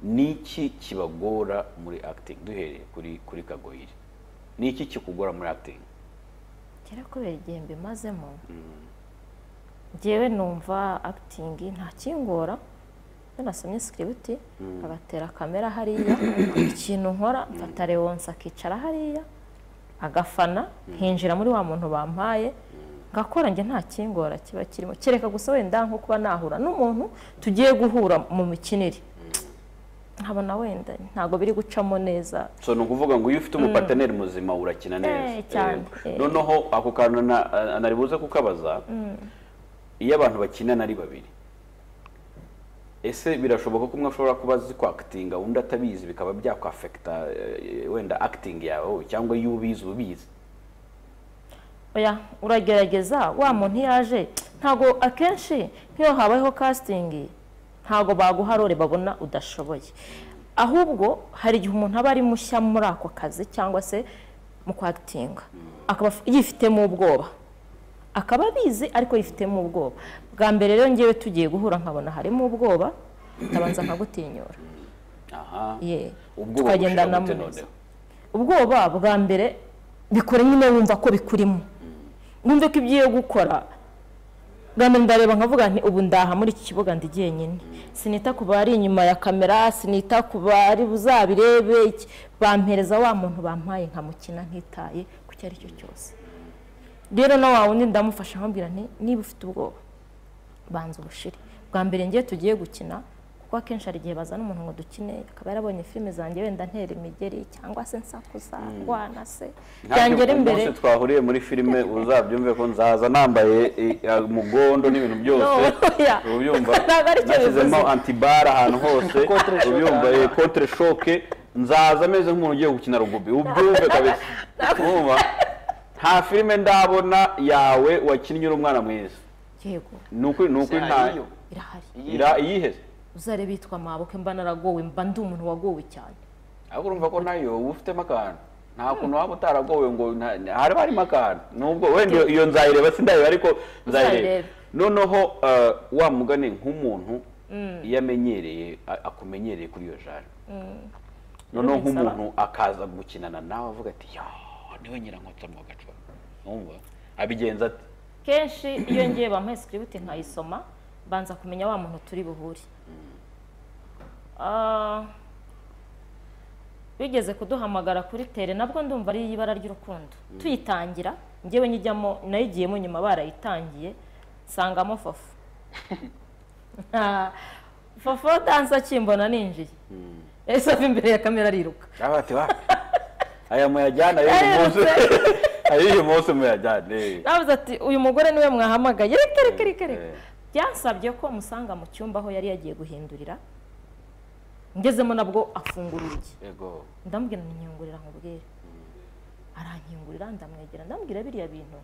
niki kibagora muri acting duhereye kuri Kagoyire niki kikugora muri acting kera kubera igihe mbimazemo njyewe numva acting nta kingora nasomye script agatera kamera hariya ikintu nkora mfata Leonce akicara hariya agafana hinjira muri wa muntu bampaye ngakora nge nta kingora kiba kirimo kereka gusa wenda nko kuba nahura n'umuntu tugiye guhura mu mikinire nkabona wenda ntago biri gucamo neza so no kuvuga ngo iyo ufite umupartner muzima urakina neza noneho ako kantu naribuze kukabaza iyo abantu bakina nari babiri ese birashoboka ko umwe ashobora kubaza ko acting undi atabizi bikaba byakwafecta wenda acting yawe cyangwa iyo ubizi oya uragerageza wa muntu yaje ntago akenshi nk'iyo habayeho casting ntago baguharore babona udashoboye ahubwo hari igihe umuntu aba ari mushya muri ako kazi cyangwa se mu kwactinga akaba yifitemo ubwoba akaba bizi ariko yifitemo ubwoba bwa mbere rero ngewe tugiye guhura nkabona harimo ubwoba tabanza nkagutinyura tukagendana neza ubwoba bwa mbere bikora nyine wumva ko bikurimo numve ko ibyo gukora bwa ndareba nkavuga nti ubu ndaha muri iki kibuga ndi jyenyine sinita ku bari inyuma ya kamera sinita ku bari buzabirebe bampereza wa muntu bampaye nkamukina nkitaye ku cyari cyo cyose rero na wawe ndi ndamufasha nkambwira nti niba ufite ubwoba banza ubushire bwa mbere ngiye tugiye gukina kuko akenshi hari igihe bazana umuntu ngo dukine akaba yarabonye filime zanjye wenda ntera imigeri cyangwa se nsakuza rwana se byangera imbere twahuriye muri filime uzabyumve ko nzaza nambaye umugondo n'ibintu byose ubyumva nashyizemo antibara ahantu hose ubyumva contre shock nzaza ameze nk'umuntu ugiye gukina rugubi ubyumve kabisa nta filime ndabona yawe wakinnye uri umwana mwiza yego nuko ntayo irahari iyiheze uzare bitwa amaboko mba naragowe mba ndi umuntu wagowe cyane ahubwo urumva ko nayo ufitemo akantu nta kuntu waba utaragowe ngo hari harimo akantu nubwo wenda iyo nzayireba sindayireba ariko nzayireba noneho wa mugani nk'umuntu iyo amenyereye akumenyereye kuri iyo jana noneho nk'umuntu akaza gukinana nawe avuga ati niwe nyirankotsa mu gaco numva abigenza ati kenshi iyo ngiye bampaye script nkayisoma banza kumenya wa muntu turi buhure bigeze kuduhamagara kuri tele nabwo ndumva ari ibara ry'urukundo tuyitangira ngewe nyijyamo nayigiyemo nyuma barayitangiye nsangamo Fofo Fofo dansa kimbona ninjiye ese ava imbere ya kamera ariruka abati wa aya muyajyana uyu munsi muyajyane navuze ati uyu mugore niwe mwahamagaye reka byansabye ko musanga mu cyumba aho yari yagiye guhindurira ngezemo nabwo afungura urugi ndambwira ninyungurira nkubwire arankingurira ndamwegera ndambwira biriya bintu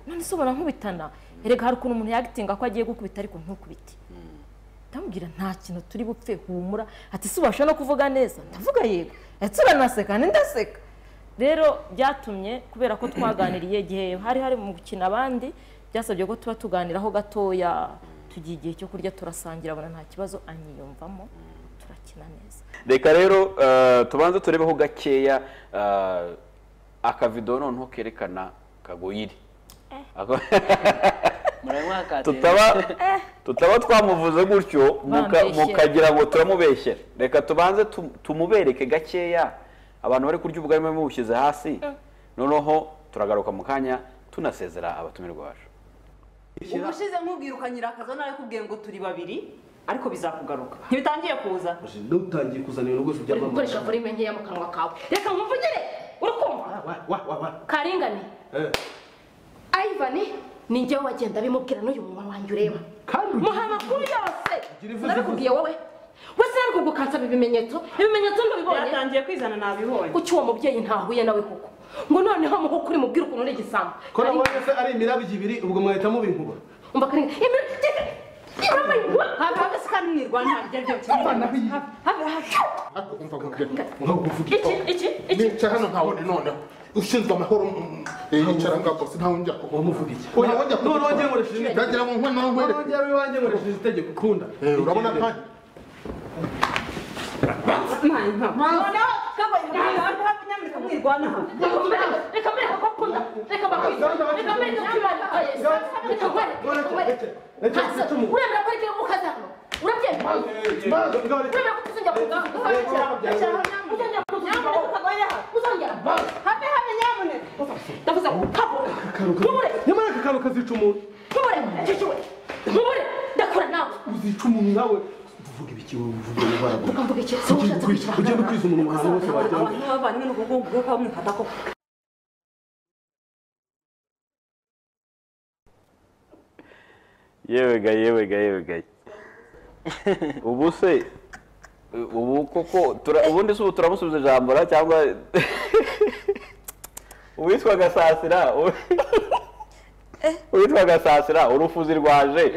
none sobora nkubitana erega hari ukuntu umuntu yagitinga ko agiye gukubita ariko ntukubite ndambwira nta kintu turi bupfe humura ati si ubasha no kuvuga neza ndavuga yego turanaseka ndaseka rero byatumye kubera ko twaganiriye igihe hari mu gukina abandi byasabye ko tuba tuganiraho gatoya tugiye igihe cyo kurya turasangira abona nta kibazo anyiyumvamo turakina neza reka rero tubanze turebeho gakeya akavido noneho kerekana Kagoyire tutaba twamuvuze gutyo mukagira ngo turamubeshyera reka tubanze tumubereke gakeya abantu bari kurya ubugari mubushyize hasi noneho turagaruka mu kanya tunasezera abatumirwa bacu ubushize nkubwirukanyira akaza nawe kubwiye ngo turi babiri ariko bizakugaruka ntibitangiye kuza utangiye kuzana ibintu rwose by'amamara ukoresha volume nkeya mu kanwa kawe reka nkumvugire urakumva Karingane Ivan ni njyewe wagenda bimubwira n'uyu mumama wanjye ureba muha amakuru yose narakubwiye wowe wese ari kugukansa ibimenyetso ndabibonye yatangiye kwizana nabibonye kuki uwo mubyeyi ntahuye nawe kuko ngo noneho muho kuri mubwira ukuntu uri igisambo ko nabonye se ari imirabyo ibiri ubwo mwahita mubinkuba umva Karingane haba se kandi mwirwana harya iki hano ntabone noneho ushinzwe amahoro yicara ngaho se ntawe njya umuvuga iki none wongeye nkoresheje ndagira ngo nkwe nawe nkwereke wongeye wanje nkoresheje itegeko ukunda urabona kandi uvuga ibiki uvuga ibara uvuga iki se ushatse kwicara ugenda kwiza umuntu ahantu hose wajya abavanye n'ubugungu bwo mufata ko yewe ubu se ubu koko ubundi se ubu turamusubiza ijambo cyangwa uwitwa Gasasira witwa Gasasira urufuzi rwaje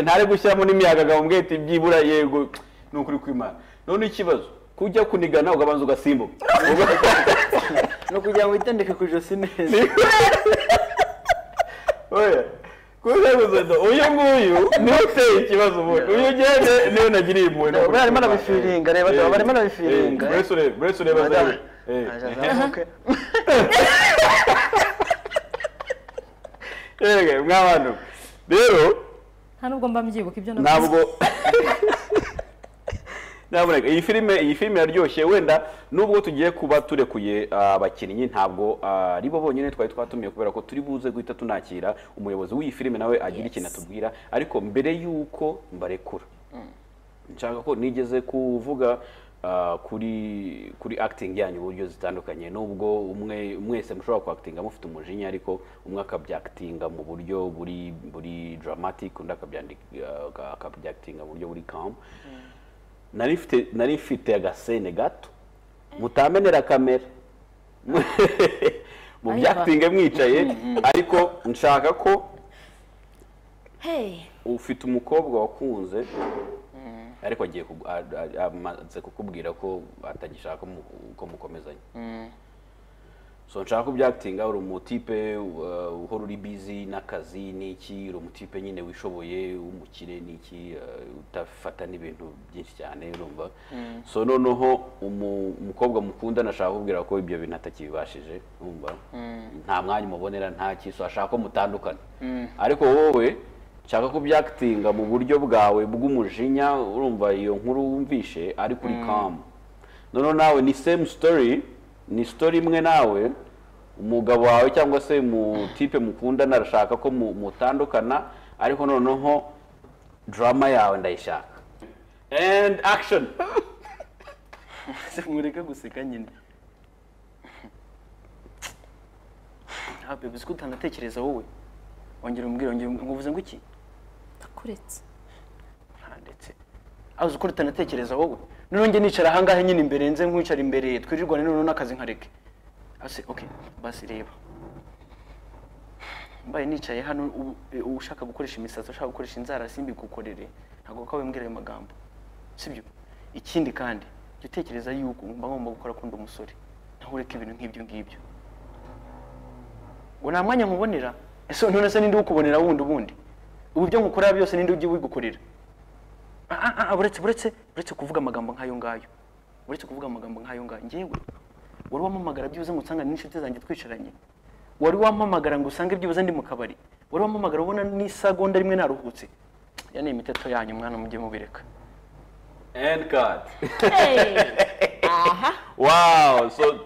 ntari gushyiramo n'imiyaga ngo mbwete byibura yego nukuri kwimana none ikibazo kujya kunigana ugabanza ugasimbuka no kugira ngo witendeke ku ijosi neza oya kuza uyu nguyu niwe uteye ikibazo ubundi uyu ugende niwe nagiriye impuhwe barimo arabifiringa reba barimo arabifiringa buretse ureba zawe mw'abantu rero nta nubwo mba mbyibuka ibyo ntabwo naboneka iyi filime yaryoshye wenda nubwo tugiye kuba turekuye abakinnyi ntabwo ari bo bonyine twari twatumiye kubera ko turi buze guhita tunakira umuyobozi w'iyi filime nawe agira ikintu atubwira ariko mbere y'uko mbarekura nshaka ko nigeze kuvuga kuri acting yanyu uburyo zitandukanye nubwo mwese mushobora kuactinga mufite umujinya ariko umwe akabyactinga mu buryo buri dramatic undi akabyactinga mu buryo buri calm nari mfite agasene gato mutamenera kamera mu byactinge mwicaye ariko nshaka ko ufite umukobwa wakunze ariko agiye amaze kukubwira ko atagishaka ko mukomezanya so nshaka ko byactinga uri umutipe uhora uri busy n'akazi n'iki uri umutipe nyine wishoboye umukire n'iki utafata n'ibintu byinshi cyane urumva so noneho umukobwa mukunda nashaka kubwira ko ibyo bintu atakibibashije urumva nta mwanya umubonera nta kiso ashaka ko mutandukana ariko wowe nshaka ko byactinga mu buryo bwawe bw'umujinya urumva iyo nkuru wumvishe ari kuri calm noneho nawe ni same story ni story imwe nawe umugabo wawe cyangwa se mu type mukunda narashaka ko mutandukana ariko noneho drama yawe ndayishaka and action mureke guseka nyine habe biziko utanatekereza wowe ongera umbwira nguvuze ngo iki ndakuretse ndetse aho uko utanatekereza wowe none nicara ahangahe nyine imbere nze nkwicara imbere twirirwane none n'akazi nkareke ase okay basi reba mbaye nicaye hano ushaka gukoresha imisatsi ushaka gukoresha inzara simbi gukorere ntago kawe mbwira ayo magambo sibyo ikindi kandi utekereza yuko ngomba gukora kundi umusore naho ureke ibintu nk'ibyo ngibyo ngo nta mwanya nkubonera ese none se ninde ukubonera wundi ubundi ubu byo ngukora byose ninde ugiye wigukorera buretse kuvuga amagambo nk'ayo ngayo buretse kuvuga amagambo nk'ayo ngayo ngewe wari wampamagara byuze mutsanga n'inshuti zanjye twicaranye wari wampamagara ngo usange byuze ndi mu kabari wari wampamagara ubona n'isegonda rimwe naruhutse ya ni imiteto yanyu mwana mujye mubireka and cut aha wow so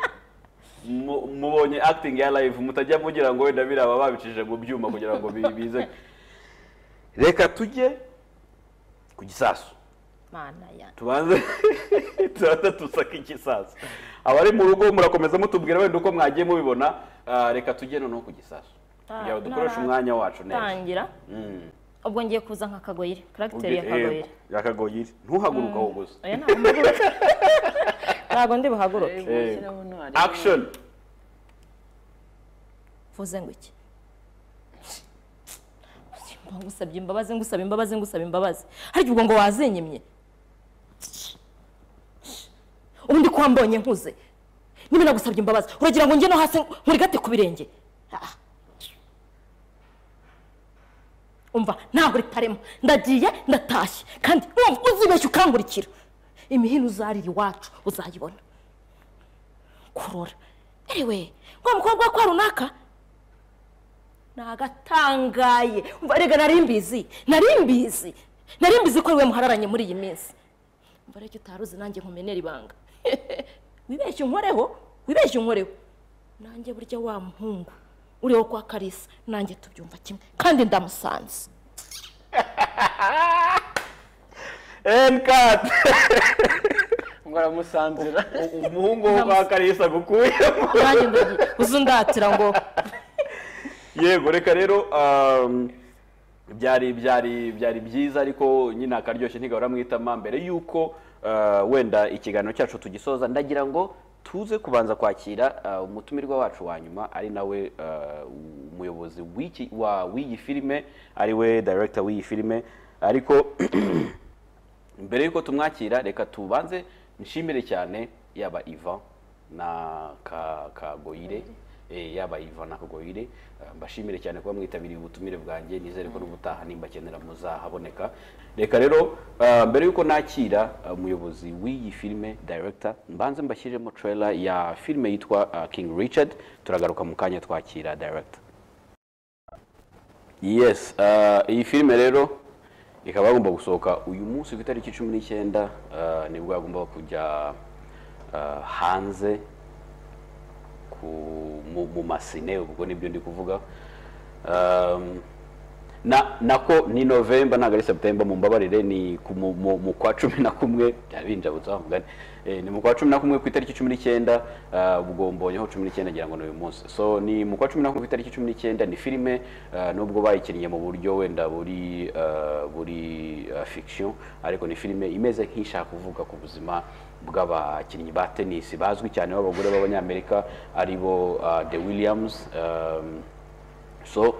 mubonye acting ya live mutajya mugira ngo wenda biraba babicishije mu byuma kugira ngo bize reka tujye ku gisasu mana ya tubanze tusaka igisasu abari mu rugo murakomeza mutubwira wenda uko mwagiye mubibona reka tujye noneho ku gisasu kugira ngo dukoreshe umwanya wacu neza tangira ubwo ngiye kuza nka Kagoyire character ya Kagoyire ntuhaguruka aho gusa oya ntabwo ndi buhaguruke action vuze ngo iki ngusabye imbabazi hari ubwo ngo wazenyemye ubundi ko wambonye nkuze niba nagusabye imbabazi uragira ngo njye no hasi nkurigate ku birenge umva ntabwo ritaremo ndagiye ndatashye kandi uzibeshye ukangurikira imihino uzarira iwacu uzayibona kurora ewe wa mukobwa kwa runaka nagatangaye umva rega narimbizi ko ariwe muhararanye muri iyi minsi umva rege utaruzi nanjye nkumenera ibanga wibeshye unkoreho nanjye burya wa muhungu uriho kwa Karisa nanjye tubyumva kimwe kandi ndamusanze and cut ngaramusanzira umuhungu wo kwa Karisa gukuyemo nanjye ndagiye uzundatira ngo yego reka rero byari byiza ariko nyine akaryoshye ntigahora mwitama mbere yuko wenda ikiganiro cyacu tugisoza ndagira ngo tuze kubanza kwakira umutumirwa wacu wa nyuma ari nawe umuyobozi w'iyi filime ari we director w'iyi filime ariko mbere yuko tumwakira reka tubanze nshimire cyane yaba Ivan na Kagoyire yaba Ivan na Kagoyire mbashimire cyane kuba mwitabiriye ubutumire bwanjye nizere ko n'ubutaha nimba kenera muzahaboneka reka rero mbere yuko nakira umuyobozi w'iyi filime director mbanze mbashyiremo trailer ya filime yitwa King Richard turagaruka mu kanya twakira director yes iyi filime rero ikaba yagomba gusohoka uyu munsi ku itariki 19 nibwo yagomba kujya hanze mu masine ubwo nibyo ndi kuvuga nako ni November ntabwo ari September mu mbabarire ni mu kwa 11 byabinjabutsa mugani ni mu kwa 11 ku itariki 19 ubwo mbonyeho 19 ngira ngo n'uyu munsi so ni mu kwa 11 ku itariki 19 ni filime nubwo bayikinnye mu buryo wenda buri fiction ariko ni filime imeze nk'ishaka kuvuga ku buzima bw'abakinnyi ba tennis bazwi cyane b'abagore b'abanyamerika aribo The Williams so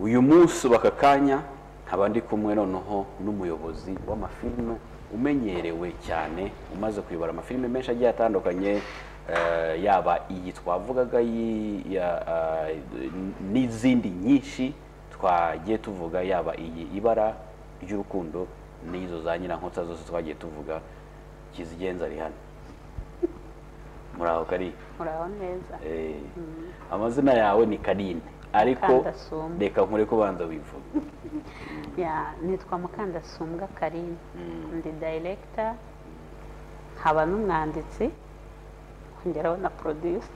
uyu munsi bakakanya nkaba ndi kumwe noneho n'umuyobozi w'amafilime umenyerewe cyane umaze kuyobora amafilime menshi agiye atandukanye yaba iyi twavugaga n'izindi nyinshi twagiye tuvuga yaba iyi ibara ry'urukundo n'izo za Nyirankotsa zose twagiye tuvuga kizigenza ari hano muraho Carine muraho neza amazina yawe ni Carine ariko reka nkure kubanza wivuga nitwa Mukandasumbwa Carine ndi director haba n'umwanditsi ngeraho na producer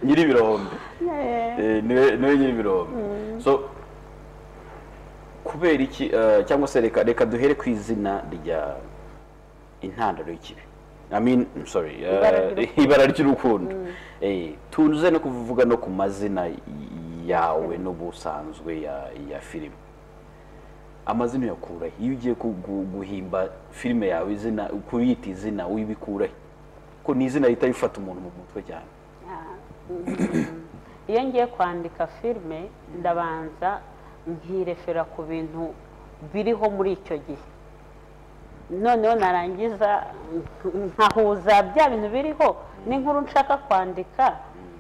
nyiri ibirombe niwe nyiri ibirombe so kubera iki cyangwa se reka duhere ku izina rya intandaro y'ikibi ibara ry'urukundo tuze no kuvuga no ku mazina yawe n'ubusanzwe ya filime amazina yakura iyo ugiye guhimba filime yawe izina kuyita izina uyibikura ko ni izina rita rifata umuntu mu mutwe cyane iyo ngiye kwandika filime ndabanza nkirefera ku bintu biriho muri icyo gihe noneho narangiza nkahuza bya bintu biriho n'inkuru nshaka kwandika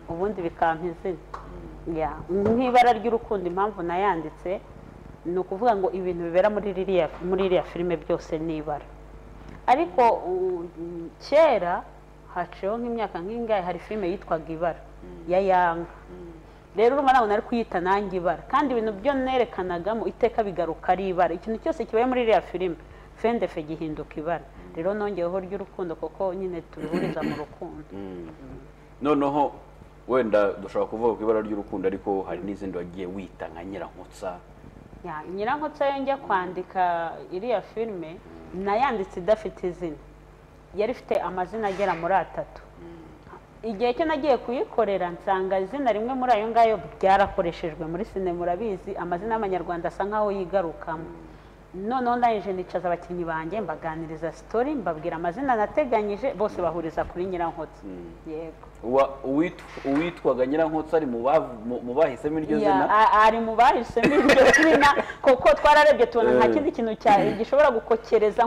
ubundi bikampa izina nk'ibara ry'urukundo impamvu nayanditse ni ukuvuga ngo ibintu bibera muri iriya filime byose ni ibara ariko kera haciyeho nk'imyaka nk'ingahe hari filime yitwaga ibara ya Yanga rero urumva ntabwo nari kuyita nanjye ibara kandi ibintu byo nerekanagamo iteka bigaruka ari ibara ikintu cyose kibaye muri iriya filime fendefe gihinduka ibara rero nongeyeho ry'urukundo kuko nyine tubihuriza mu rukundo noneho wenda dushobora kuvuga ku ibara ry'urukundo ariko hari n'izindi wagiye wita nka Nyirankotsa Nyirankotsa yo njya kwandika iriya filime nayanditse idafite izina yari ifite amazina agera muri 3 igihe cyo nagiye kuyikorera nsanga izina rimwe muri ayo ngayo byarakoreshejwe muri sinema urabizi amazina y'amanyarwanda asa nkaho yigarukamo noneho ndangije nicaza abakinnyi banjye mbaganiriza story mbabwira amazina nateganyije bose bahuriza kuri Nyirankotsa yego uwitwaga Nyirankotsa ari mu bahisemo iryo zina ari mu bahisemo iryo zina kuko twararebye tubona nta kindi kintu gishobora gukokereza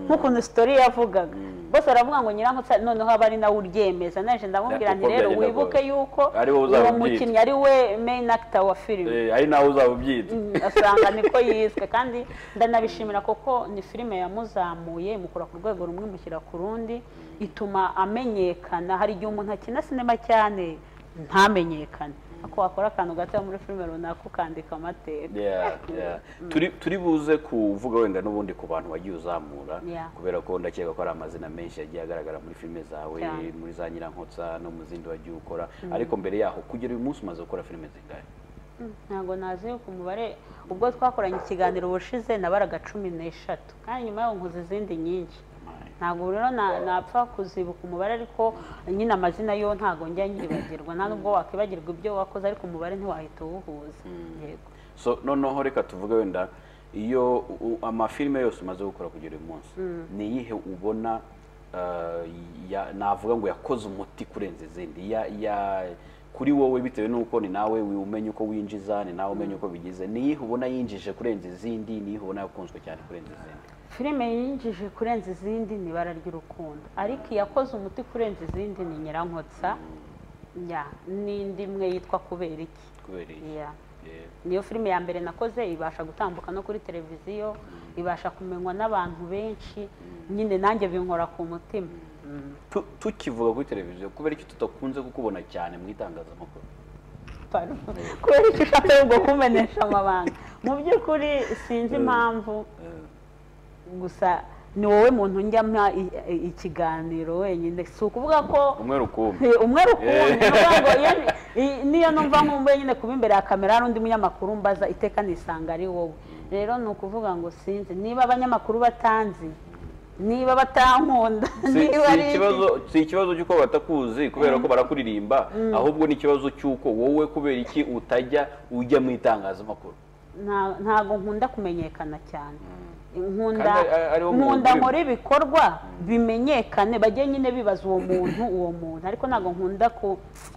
nk'ukuntu story yavugaga bose baravuga ngo Nyirankotsa noneho aba ari nawe uryemeza naje ndamubwira nti rero wibuke yuko uwo mukinnyi ari we main actor wa filime ari nawe uzabubyita asanga niko yiswe kandi ndanabishimira kuko ni filime yamuzamuye mukura ku rwego rumwe mushyira ku rundi ituma amenyekana hari igihe umuntu akina sinema cyane ntamenyekane ako wakora akantu gato muri filime runaka ukandika amateka turi buze kuvuga wenda n'ubundi ku bantu wagiye uzamura kubera ko ndakeka ko ari amazina menshi yagiye agaragara muri filime zawe muri za Nyirankotsa no mu zindi wagiye ukora ariko mbere yaho kugera uyu munsi umaze gukora filime zingahe ntabwo nazi ku mubare ubwo twakoranye ikiganiro ubushize nabaraga 13 kandi nyuma yaho nkoze izindi nyinshi ntabwo rero napfa kuzibuka umubare ariko nyine amazina yo ntabwo njya nyibagirwa nta nubwo wakwibagirwa ibyo wakoze ariko umubare ntiwahita uwuhuza yego so noneho reka tuvuge wenda iyo amafilime yose umaze gukora kugera uyu munsi ni iyihe ubona navuga ngo yakoze umuti kurenza izindi kuri wowe bitewe n'uko ni nawe umenya uko winjiza ni nawe umenya uko bigize ni iyihe ubona yinjije kurenza izindi ni iyihe ubona yakunzwe cyane kurenza izindi filime yinjije kurenza izindi ni ibara ry'urukundo ariko iyakoze umuti kurenza izindi ni Nyirankotsa n'indi imwe yitwa kubera iki niyo filime ya mbere nakoze ibasha gutambuka no kuri televiziyo ibasha kumenywa n'abantu benshi nyine nanjye binkora ku mutima tukivuga kuri televiziyo kubera iki tutakunze kukubona cyane mu itangazamakuru kubera iki ushaka ngo kumenesha amabanga mu by'ukuri sinzi impamvu gusa ni wowe muntu njya mpa ikiganiro wenyine si ukuvuga ko umwe rukumbi niyo numva nkumbuye nyine kuba imbere ya kamera hari undi munyamakuru mbaza iteka nisanga ari wowe rero ni ukuvuga ngo sinzi niba abanyamakuru batanzi niba batankunda si ikibazo cy'uko batakuzi kubera ko barakuririmba ahubwo ni ikibazo cy'uko wowe kubera iki utajya ujya mu itangazamakuru ntago nkunda kumenyekana cyane nkunda nkora ibikorwa bimenyekane bajye nyine bibaza uwo muntu ariko ntago nkunda ku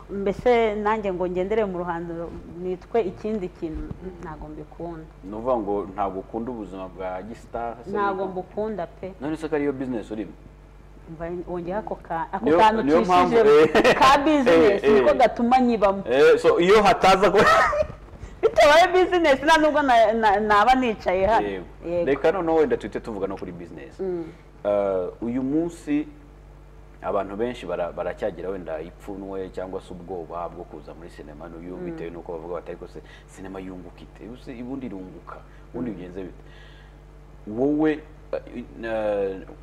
mbese nanjye ngo ngendere mu ruhando nitwe ikindi kintu ntago mbikunda ni ukuvuga ngo ntabwo ukunda ubuzima bwa gisitari ntago mbukunda pe none se ko ariyo bizinesi urimo wongera ako kantu ucishije ka bizinesi niko gatuma nyibamo iyo hataza ko bitabaye bizinesi nta nubwo naba nicaye hano reka noneho wenda tuhite tuvuga no kuri bizinesi uyu munsi abantu benshi baracyagira wenda ipfunwe cyangwa se ubwoba bwo kuza muri sinema n'uyu bitewe n'uko bavuga bati ariko se sinema yunguka ite ubundi irunguka ubundi bigenze bite wowe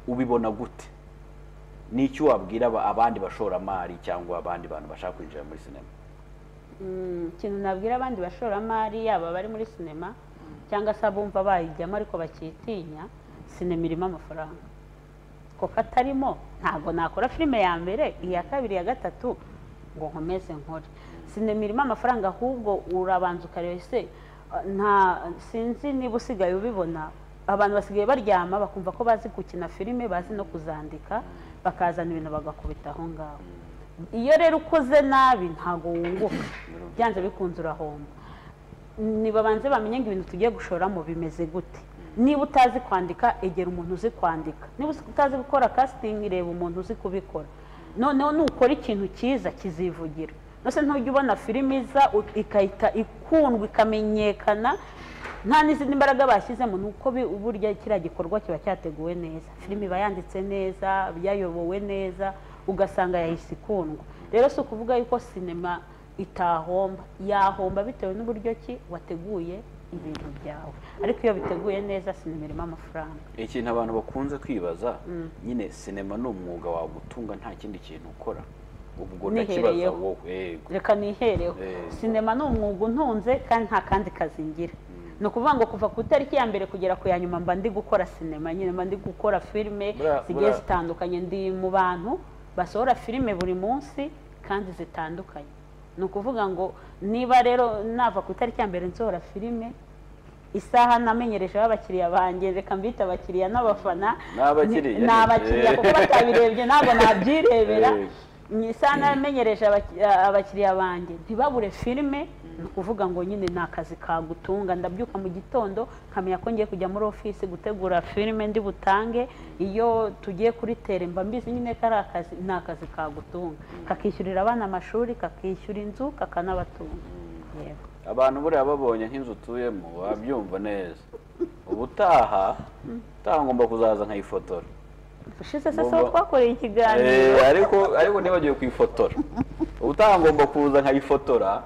ubibona gute n'icyo wabwira abandi bashoramari cyangwa abandi bantu bashaka kwinjira muri sinema ikintu nabwira abandi bashoramari yaba bari muri sinema cyangwa se abumva bayijyamo ariko bakitinya sinema irimo amafaranga kuko atarimo ntabwo nakora filime ya mbere iya kabiri iya gatatu ngo nkomeze nkore sinema irimo amafaranga ahubwo urabanza ukareba se sinzi niba usigaye ubibona abantu basigaye baryama bakumva ko bazi gukina filime bazi no kuzandika bakazana ibintu bagakubita aho ngaho iyo rero ukoze nabi ntago wunguka byanze bikunze urahomba nibabanze bamenye ngo ibintu tugiye gushoramo bimeze gute niba utazi kwandika egera umuntu uzi kwandika niba utazi gukora casting reba umuntu uzi kubikora noneho nukora ikintu cyiza kizivugira nose ntujya ubona filime iza ikahita ikundwa ikamenyekana nta n'izindi mbaraga bashyizemo nuko burya kiriya gikorwa kiba cyateguwe neza filime iba yanditse neza byayobowe neza ugasanga yahise ikundwa rero si ukuvuga yuko sinema itahomba yahomba bitewe n'uburyo ki wateguye ibintu byawe ariko iyo biteguye neza sinema irimo amafaranga ikintu abantu bakunze kwibaza nyine sinema ni umwuga wagutunga nta kindi kintu ukora ubwo ndakibaza wowe reka nihereho sinema ni umwuga untunze kandi nta kandi kazi ngira ni ukuvuga ngo kuva ku itariki ya mbere kugera ku ya nyuma mba ndi gukora sinema nyine mba ndi gukora filime zigiye zitandukanye ndi mu bantu basohora filime buri munsi kandi zitandukanye ni ukuvuga ngo niba rero nava ku itariki ya mbere nsohora filime isaha namenyerejeho abakiriya banjye reka mbita abakiriya n'abafana ni abakiriya kuko batabirebye ntabwo nabyirebera isaha namenyereje abakiriya banjye ntibabure filime ni ukuvuga ngo nyine ni akazi kagutunga ndabyuka mu gitondo nkamenya ko ngiye kujya muri ofisi gutegura filime ndi butange iyo tugiye kuri tere mba mbizi nyine ko ari akazi ni akazi kagutunga kakishyurira abana amashuri kakishyura inzu kakanabatunga abantu buriya babonye nk'inzu utuyemo wabyumva neza ubutaha ngomba kuzaza nkayifotora ushize se so twakoreye ikiganiro ariko nibagiwe kuyifotora ubutaha ngomba kuza nkayifotora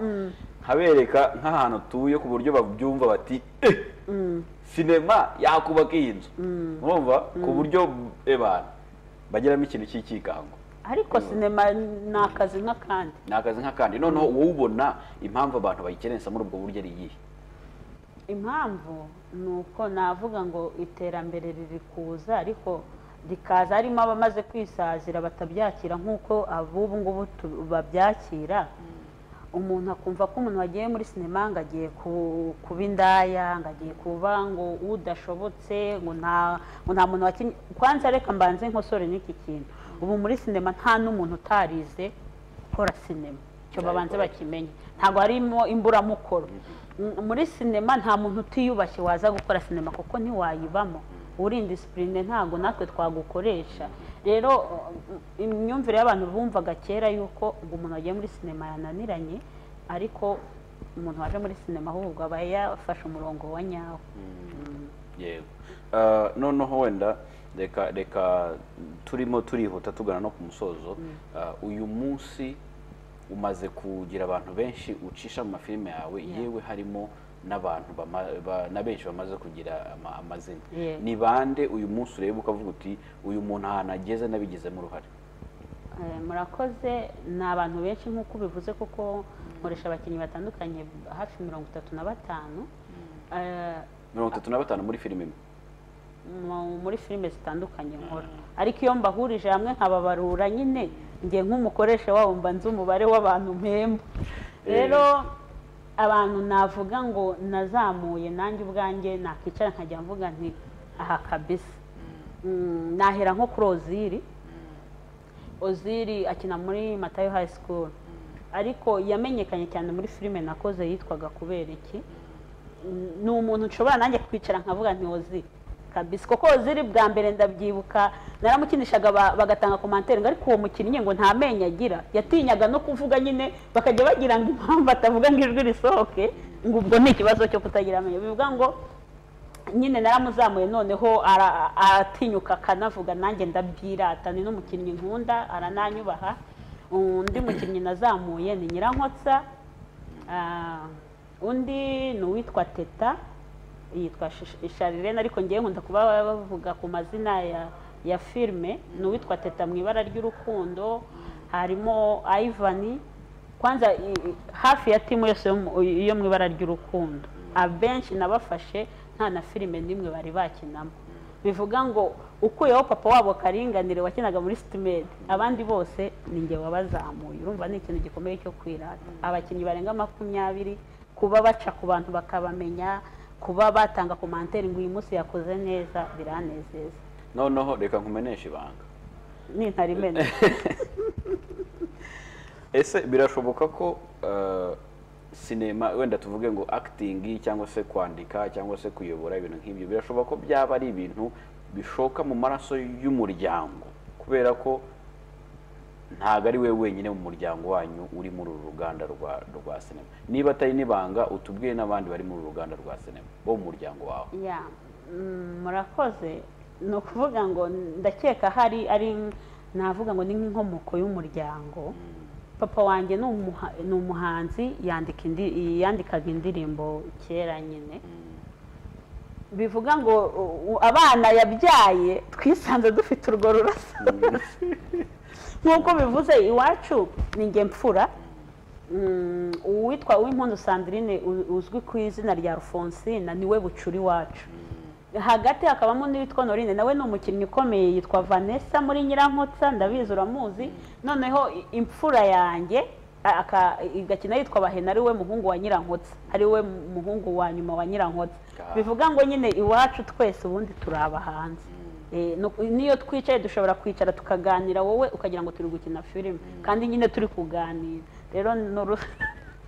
habereka nk'ahantu utuye ku buryo babyumva bati sinema yakubaka iyi nzu urumva ku buryo bagiramo ikintu cy'ikikango ariko sinema ni akazi nk'akandi ni akazi nk'akandi noneho wowe ubona impamvu abantu bayikerensa muri ubwo buryo ari iyihe impamvu ni uko navuga ngo iterambere riri kuza ariko rikaza harimo abamaze kwisazira batabyakira nk'uko ab'ubu ngubu babyakira umuntu akumva ko umuntu wagiye muri sinema ngo agiye kuba indaya ngo agiye kuba ngo udashobotse ngo nta muntu wakinnye kwanza reka mbanze nkosore n'iki kintu ubu muri sinema nta n'umuntu utarize gukora sinema icyo babanze bakimenye ntabwo harimo imburamukoro muri sinema nta muntu utiyubashye waza gukora sinema kuko ntiwayibamo uri indisipurine ntabwo natwe twagukoresha rero imyumvire y'abantu bumvaga kera yuko umuntu wagiye muri sinema yananiranye ariko umuntu waje muri sinema ahubwo aba yafashe umurongo wa nyawo yego noneho wenda reka turimo turihuta tugana no ku musozo uyu munsi umaze kugira abantu benshi ucisha mu mafilime yawe yewe harimo n'abantu na benshi bamaze kugira amazina ni bande uyu munsi ureba ukavuga uti uyu muntu ahantu ageze nabigizemo uruhare? Murakoze, ni abantu benshi nk'uko ubivuze kuko nkoresha abakinnyi batandukanye hafi 35 35 muri filime muri filime zitandukanye nkora, ariko iyo mbahurije hamwe nkababarura nyine ngiye nk'umukoresha wabo mba nzi umubare w'abantu mpemba. Rero abantu navuga ngo nazamuye nanjye ubwanjye nakicara nkajya mvuga nti aha kabisa, nahera nko kuri Oziri akina muri Matayo High School, ariko yamenyekanye cyane muri filime nakoze yitwaga Kubera iki. Ni umuntu nshobora nanjye kwicara nkavuga nti Oziri kabisa, kuko Oziri bwa mbere ndabyibuka naramukinishaga bagatanga commentaire ngo ariko uwo mukinnyi ngo nta menyo agira, yatinyaga no kuvuga nyine bakajya bagira ngo impamvu atavuga ngo ijwi risohoke, ngo ubwo ni ikibazo cyo kutagira amenyo. Bivuga ngo nyine naramuzamuye, noneho aratinyuka akanavuga, nanjye ndabyirata, ni n'umukinnyi nkunda arananyubaha. Undi mukinnyi nazamuye ni Nyirankotsa, undi ni uwitwa Teta yitwa Carine, ariko ngiye nkunda kuba bavuga ku mazina ya filme. Ni uwitwa Teta mu Ibara ry'Urukundo, harimo Ivan, kwanza hafi ya timu yose yo mu Ibara ry'Urukundo abenshi nabafashe nta na filime nimwe bari bakinamo. Bivuga ngo ukuyeho papa wabo Karinganire wakinaga muri Stimade, abandi bose ni nge wabazamuye. Urumva ni ikintu gikomeye cyo kwirata. Abakinnyi barenga 20 kuba baca ku bantu bakabamenya, kuba batanga commentaire ngo uyu munsi yakoze neza, biranezeza. Noneho reka nkumenesha ibanga ni ntarimene. Ese birashoboka ko sinema wenda tuvuge ngo acting cyangwa se kwandika cyangwa se kuyobora ibintu nk'ibyo, birashoboka ko byaba ari ibintu bishoka mu maraso y'umuryango, kubera ko ntago ari we wenyine mu muryango wanyu uri muri uru ruganda rwa sinema? Niba atari nibanga utubwiye n'abandi bari muri uru ruganda rwa sinema bo mu muryango wawe. Murakoze. No kuvuga ngo ndakeka ari navuga ngo ni nk'inkomoko y'umuryango. Papa wanjye ni umuhanzi, yandikaga indirimbo kera nyine. Bivuga ngo abana yabyaye twisanze dufite urwo rurasa. Nk'uko bivuze iwacu ni nge mfura, uwitwa Uwimpundu Sandrine uzwi ku izina rya Alphonsine niwe bucuri wacu. Hagati hakabamo n'uwitwa Norine, nawe ni umukinnyi ukomeye yitwa Vanessa muri Nyirankotsa, ndabizi uramuzi. Noneho imfura yanjye igakina yitwa Bahena, ari we muhungu wa Nyirankotsa, ari we muhungu wa nyuma wa Nyirankotsa. Bivuga ngo nyine iwacu twese ubundi turi abahanzi. Niyo twicaye dushobora kwicara tukaganira, wowe ukagira ngo turi gukina filime kandi nyine turi kuganira. Rero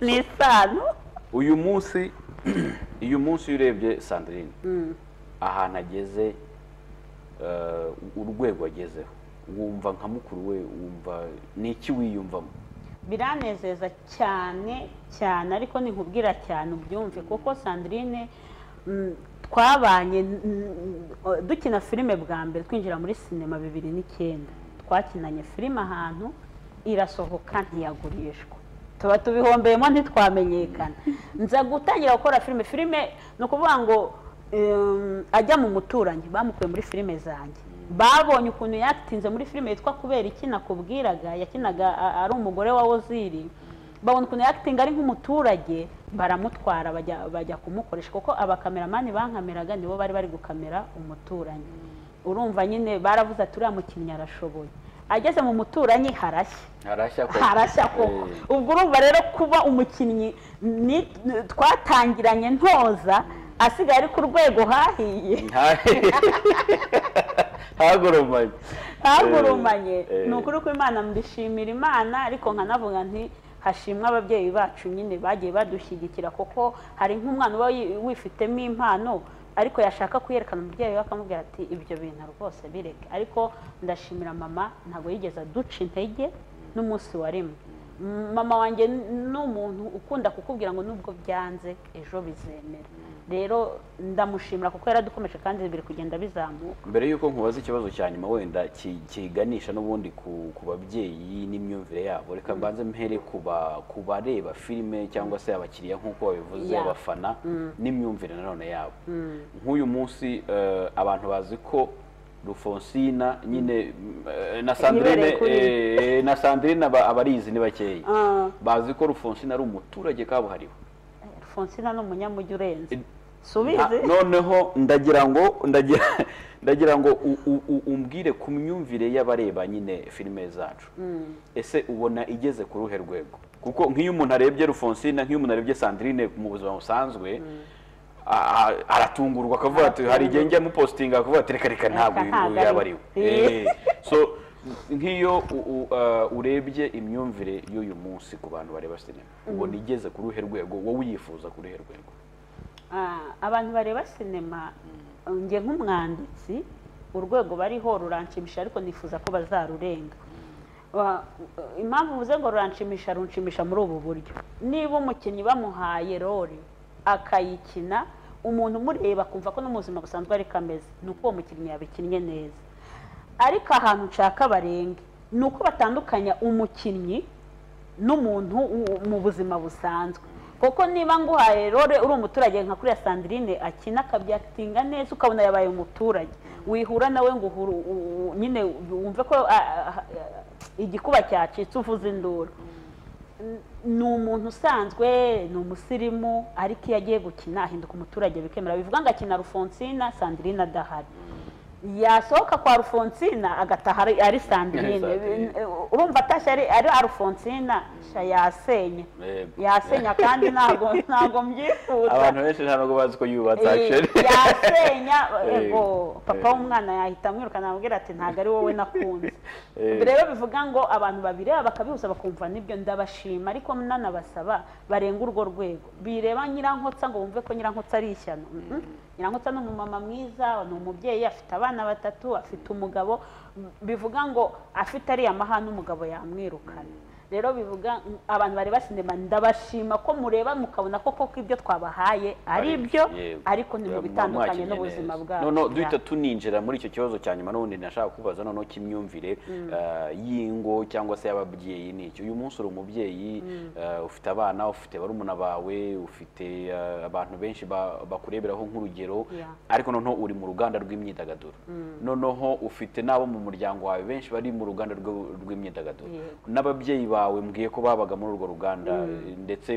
ni isano. Uyu munsi urebye Sandrine ahantu ageze, urwego agezeho, wumva nka mukuru we, wumva niki wiyumvamo? Biranezeza cyane cyane, ariko ninkubwira cyane ubyumve, kuko Sandrine twabanye dukina filime bwa mbere twinjira muri sinema 2009. Twakinanye filime ahantu irasohoka ntiyagurishwa, tuba tubihombeyemo ntitwamenyekana. Nza gutangira gukora filime no kuvuga ngo ajya mu muturanyi, bamukuye muri filime zanjye. Babonye ukuntu yatinze muri filime yitwa Kubera iki nakubwiraga, yakinaga ari umugore wa Oziri. Babona ukuntu yatinga ari nk'umuturage, baramutwara bajya kumukoresha, kuko abakameramani bankameraga nibo bari gukamera umuturanyi. Urumva nyine baravuze ati uriya mukinnyi arashoboye. Ageze mu muturanyi harashya koko. Ubwo urumva rero kuba umukinnyi twatangiranye ntoza, asigaye ari ku rwego hahiye. Hagurumanye. Ni ukuri ko Imana mbishimira Imana, ariko nkanavuga nti hashimwa ababyeyi bacu nyine bagiye badushyigikira, kuko hari nk'umwana uba wifitemo impano ariko yashaka kuyerekana umubyeyi we akamubwira ati ibyo bintu rwose bireke. Ariko ndashimira mama, ntabwo yigeze duca intege n'umunsi wa rimwe. mama wanjye ni umuntu ukunda kukubwira ngo nubwo byanze ejo bizemera rero ndamushimira kuko yaradukomeje kandi biri kugenda bizamuka. Mbere yuko nkubaza ikibazo cya nyuma wenda kiganisha n'ubundi ku babyeyi n'imyumvire yabo, reka mbanze mpere ku bareba filime cyangwa se abakiriya nk'uko babivuze abafana n'imyumvire nanone yabo. Nk'uyu munsi abantu bazi ko Rufonsina nyine na Sandrine abarizi ni bakeya bazi ko Rufonsina ari umuturage kabuhariwe. Rufonsina ni umunyamujyi urenze subize. Noneho ndagira ngo umbwire ku myumvire y'abareba nyine filime zacu. Ese ubona igeze ku ruhe rwego? Kuko nk'iyo umuntu arebye Rufonsina, nk'iyo umuntu arebye Sandrine mu buzima busanzwe aratungurwa akavuga ati hari igihe njya mu posting akavuga ati reka ntabwo uyu yaba ariwe. So nk'iyo urebye imyumvire y'uyu munsi ku bantu bareba sinema ubona igeze ku ruhe rwego, wowe uyifuza ku ruhe rwego? Abantu bareba sinema nge nk'umwanditsi urwego bariho ruranshimisha ariko nifuza ko bazarurenga. Impamvu uvuze ngo runshimisha muri ubu buryo, niba umukinnyi bamuhaye role akayikina umuntu umureba kumva ko no mu buzima busanzwe ari kameze, ni uko uwo mukinnyi yabikinnye neza. Ariko ahantu nshaka barenge ni uko batandukanya umukinnyi n'umuntu mu buzima busanzwe. Kuko niba nguhaye role uri umuturage nka kuri Sandrine akina akabyakitinga neza ukabona yabaye umuturage, wihura nawe ngo nyine wumve ko igikuba cyacitse uvuze induru. Ni umuntu usanzwe, ni umusirimu, ariko iyo agiye gukina ahinduka umuturage bikemera. Bivuga ngo akina Rufonsina Sandrine adahari, yasohoka kwa Rufonsina agataha ari Sandrine. Urumva atashye ari Rufonsina yasenya kandi ntabwo mbyifuza. Abantu benshi ntabwo bazi ko yubatse actually. Yasenya papa w'umwana yahita amwirukana amubwira ati ntabwo ari wowe nakunze. Rero bivuga ngo abantu babireba bakabihuza bakumva nibyo, ndabashima ariko nanabasaba barenga urwo rwego. Bireba Nyirankotsa ngo bumve ko Nyirankotsa ari ishyano. Nyirankotsa ni umumama mwiza, ni umubyeyi, afite abana 3, afite umugabo. Bivuga ngo afite ariya mahane umugabo yamwirukana. Rero bivuga abantu bari basinema ndabashima ko mureba mukabona koko ibyo twabahaye ari byo, ariko ni mu bitandukanye n'ubuzima bwabo. No duhita tuninjira muri icyo kibazo cya nyuma n'ubundi nashaka kubaza noneho kimyumvire y'ingo cyangwa se y'ababyeyi n'icyo. Uyu munsi uri umubyeyi, ufite abana, ufite barumuna bawe, ufite abantu benshi bakureberaho nk'urugero, ariko noneho uri mu ruganda rw'imyidagaduro. Noneho ufite n'abo mu muryango wawe benshi bari mu ruganda rw'imyidagaduro. N'ababyeyi bawe mbwiye ko babaga muri urwo ruganda ndetse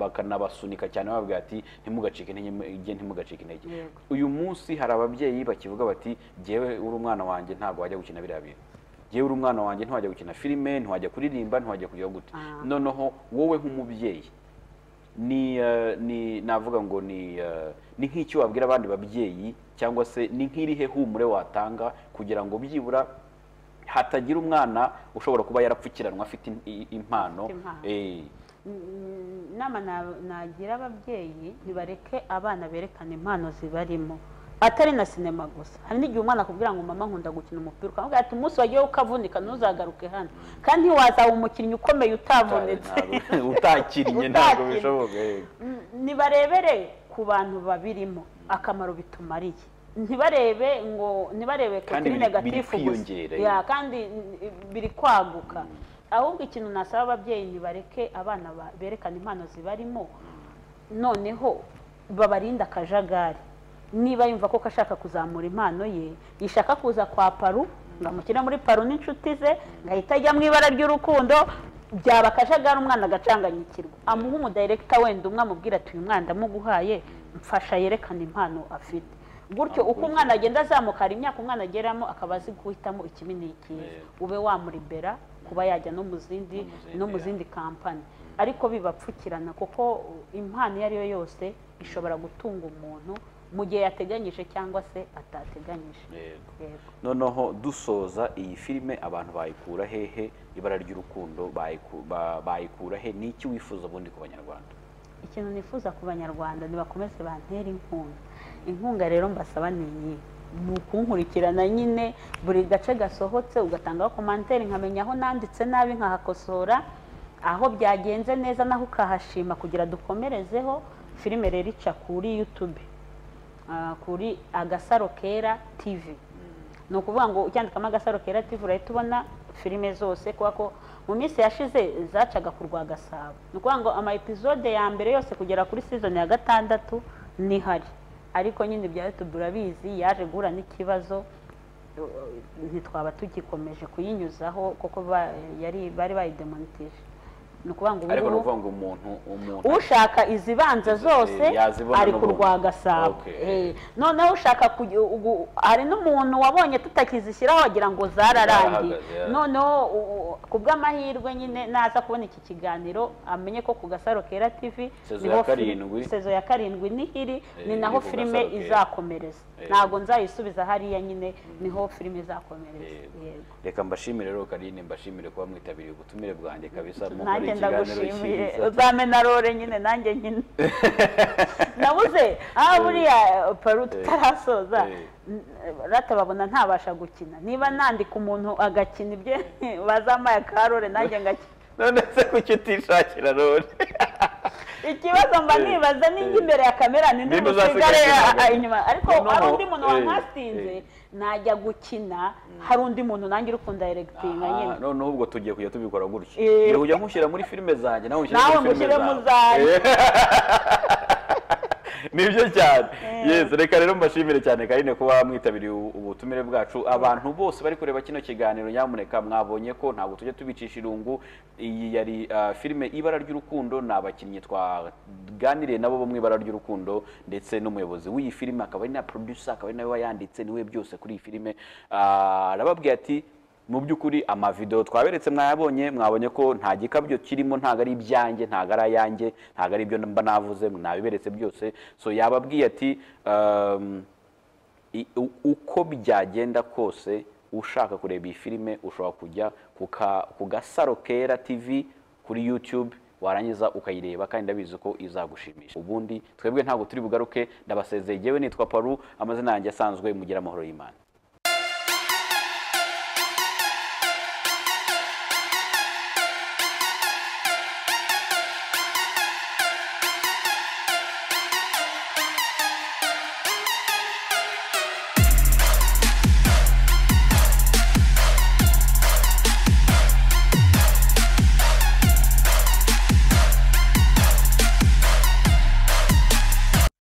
bakanabasunika cyane bababwira ati ntimugacike intege. Uyu munsi hari ababyeyi bakivuga bati jyewe uri umwana wanjye ntabwo wajya gukina biriya bintu, jyewe uri umwana wanjye ntiwajya gukina filime, ntiwajya kuririmba, ntiwajya kujya gute. Noneho wowe nk'umubyeyi ni navuga ngo ni nk'icyo wabwira abandi babyeyi, cyangwa se ni nk'irihe humure watanga kugira ngo byibura hatagira umwana ushobora kuba yarapfukiranwa afite impano? Inama nagira ababyeyi ntibareke abana berekana impano zibarimo, atari na sinema gusa. Hari n'igihe umwana akubwira ngo mama nkunda gukina umupira, ukamubwira ati umunsi wagiye ukavunika ntuzagaruke hano, kandi ntiwazaba umukinnyi ukomeye utavunitse utakinnye. Ntabwo bishoboka. Nibarebere ku bantu babirimo akamaro bitumariye, ntibarebe kuri negatifu gusa, kandi biri kwaguka. Ahubwo ikintu nasaba ababyeyi ntibareke abana berekana impano zibarimo, noneho babarinda akajagari. Niba yumva ko ashaka kuzamura impano ye, yishaka kuza kwa PARU, ngamukira muri PARU n'inshuti ze, ngahita ajya mu ibara ry'urukundo, byaba akajagari umwana agacanganyikirwa. Amuha umudirekita wenda umwe amubwira ati uyu mwana ndamuguhaye, mfasha yerekana impano afite. Gutyo uko umwana agenda azamuka, hari imyaka umwana ageramo akaba azi guhitamo ikibi n'ikiza, ube wamuribera kuba yajya no mu zindi kampani. Ariko bibapfukirana, kuko impano iyo ari yo yose ishobora gutunga umuntu mu gihe yateganyije cyangwa se atateganyije. Noneho dusoza iyi filime abantu bayikura hehe? Ibara ry'urukundo bayikura he? Ni iki wifuza ubundi ku Banyarwanda? Ikintu nifuza ku Banyarwanda nibakomeze bantera inkunga rero mbasaba ni iyi, ni ukunkurikirana nyine buri gace gasohotse ugatangaho komantere nkamenya aho nanditse nabi nkahakosora, aho byagenze neza naho ukahashima kugira dukomerezeho. Filime rero ica kuri YouTube, kuri Agasaro Kera TV. Ni ukuvuga ngo ucyandikamo Agasaro Kera TV urahita ubona filime zose, kuko mu minsi yashize zacaga ku Rwagasabo. Ni ukuvuga ngo ama episode ya mbere yose kugera kuri season ya 6 ni hari, ariko nyine bya YouTube urabizi yaje guhura n'ikibazo, ntitwaba tugikomeje kuyinyuzaho kuko bari bayidemonetije. Nukuvuga ngo ariko nukuvuga ngo umuntu ushaka izibanza zose ari ku Rwagasabo. Noneho ushaka hari n'umuntu wabonye tutakizishyiraho wagira ngo zararangiye. Noneho kubw'amahirwe nyine naza kubona iki kiganiro amenye ko ku Gasaro Kera TV sezo ya 7 nihiri, ni naho filime izakomereza. Ntago nzayisubiza hariya, nyine niho filime izakomereza. Reka mbashimire rero Carine, mbashimire kuba mwitabiriye ubutumire bwanjye kabisa mu ndagushimiye. Uzamena rore nyine nanjye nyine nabuze buriya PARU tutarasoza rata babona ntabasha gukina. Niba nandika umuntu agakina ibye bazamaye akarore nanjye ngakina. None se kuki utishakira rore? Ikibazo mba nibaza ninjye imbere ya kamera nindi musigare inyuma, ariko hari undi muntu wankastinze najya gukina, hari undi muntu nanjye urukunda directinga nyine. None ubwo tugiye kujya tubikora gutyo. Ngiye kujya nkushyira muri filime zanjye nawe ushyire mu zanjye. Nibyo cyane. Yes, reka rero mbashimire cyane Carine kuba mwitabiriye ubutumire bwacu. Abantu bose bari kureba kino kiganiro nyamuneka mwabonye ko ntabwo tujye tubicisha irungu. Iyi yari filime Ibara ry'Urukundo, nabakinnyi twaganiriye nabo bo mu Ibara ry'Urukundo, ndetse n'umuyobozi w'iyi filime akaba ari na producer, akaba ari nawe wayanditse, niwe byose kuri iyi filime. Arababwiye ati mu by'ukuri amavideo twaberetse mwabonye ko nta gikabyo kirimo, ntago ari ibyanjye, ntago ari ayanjye, ntago ari ibyo mba navuze, nabiberetse byose. So yababwiye ati uko byagenda kose ushaka kureba iyi filime ushobora kujya ku Gasaro Kera TV kuri YouTube, warangiza ukayireba kandi ndabizi ko izagushimisha. Ubundi twebwe ntago turi bugaruke, ndabasezeye. Jewe nitwa PARU, amazina yanjye asanzwe, mugira amahoro y'Imana.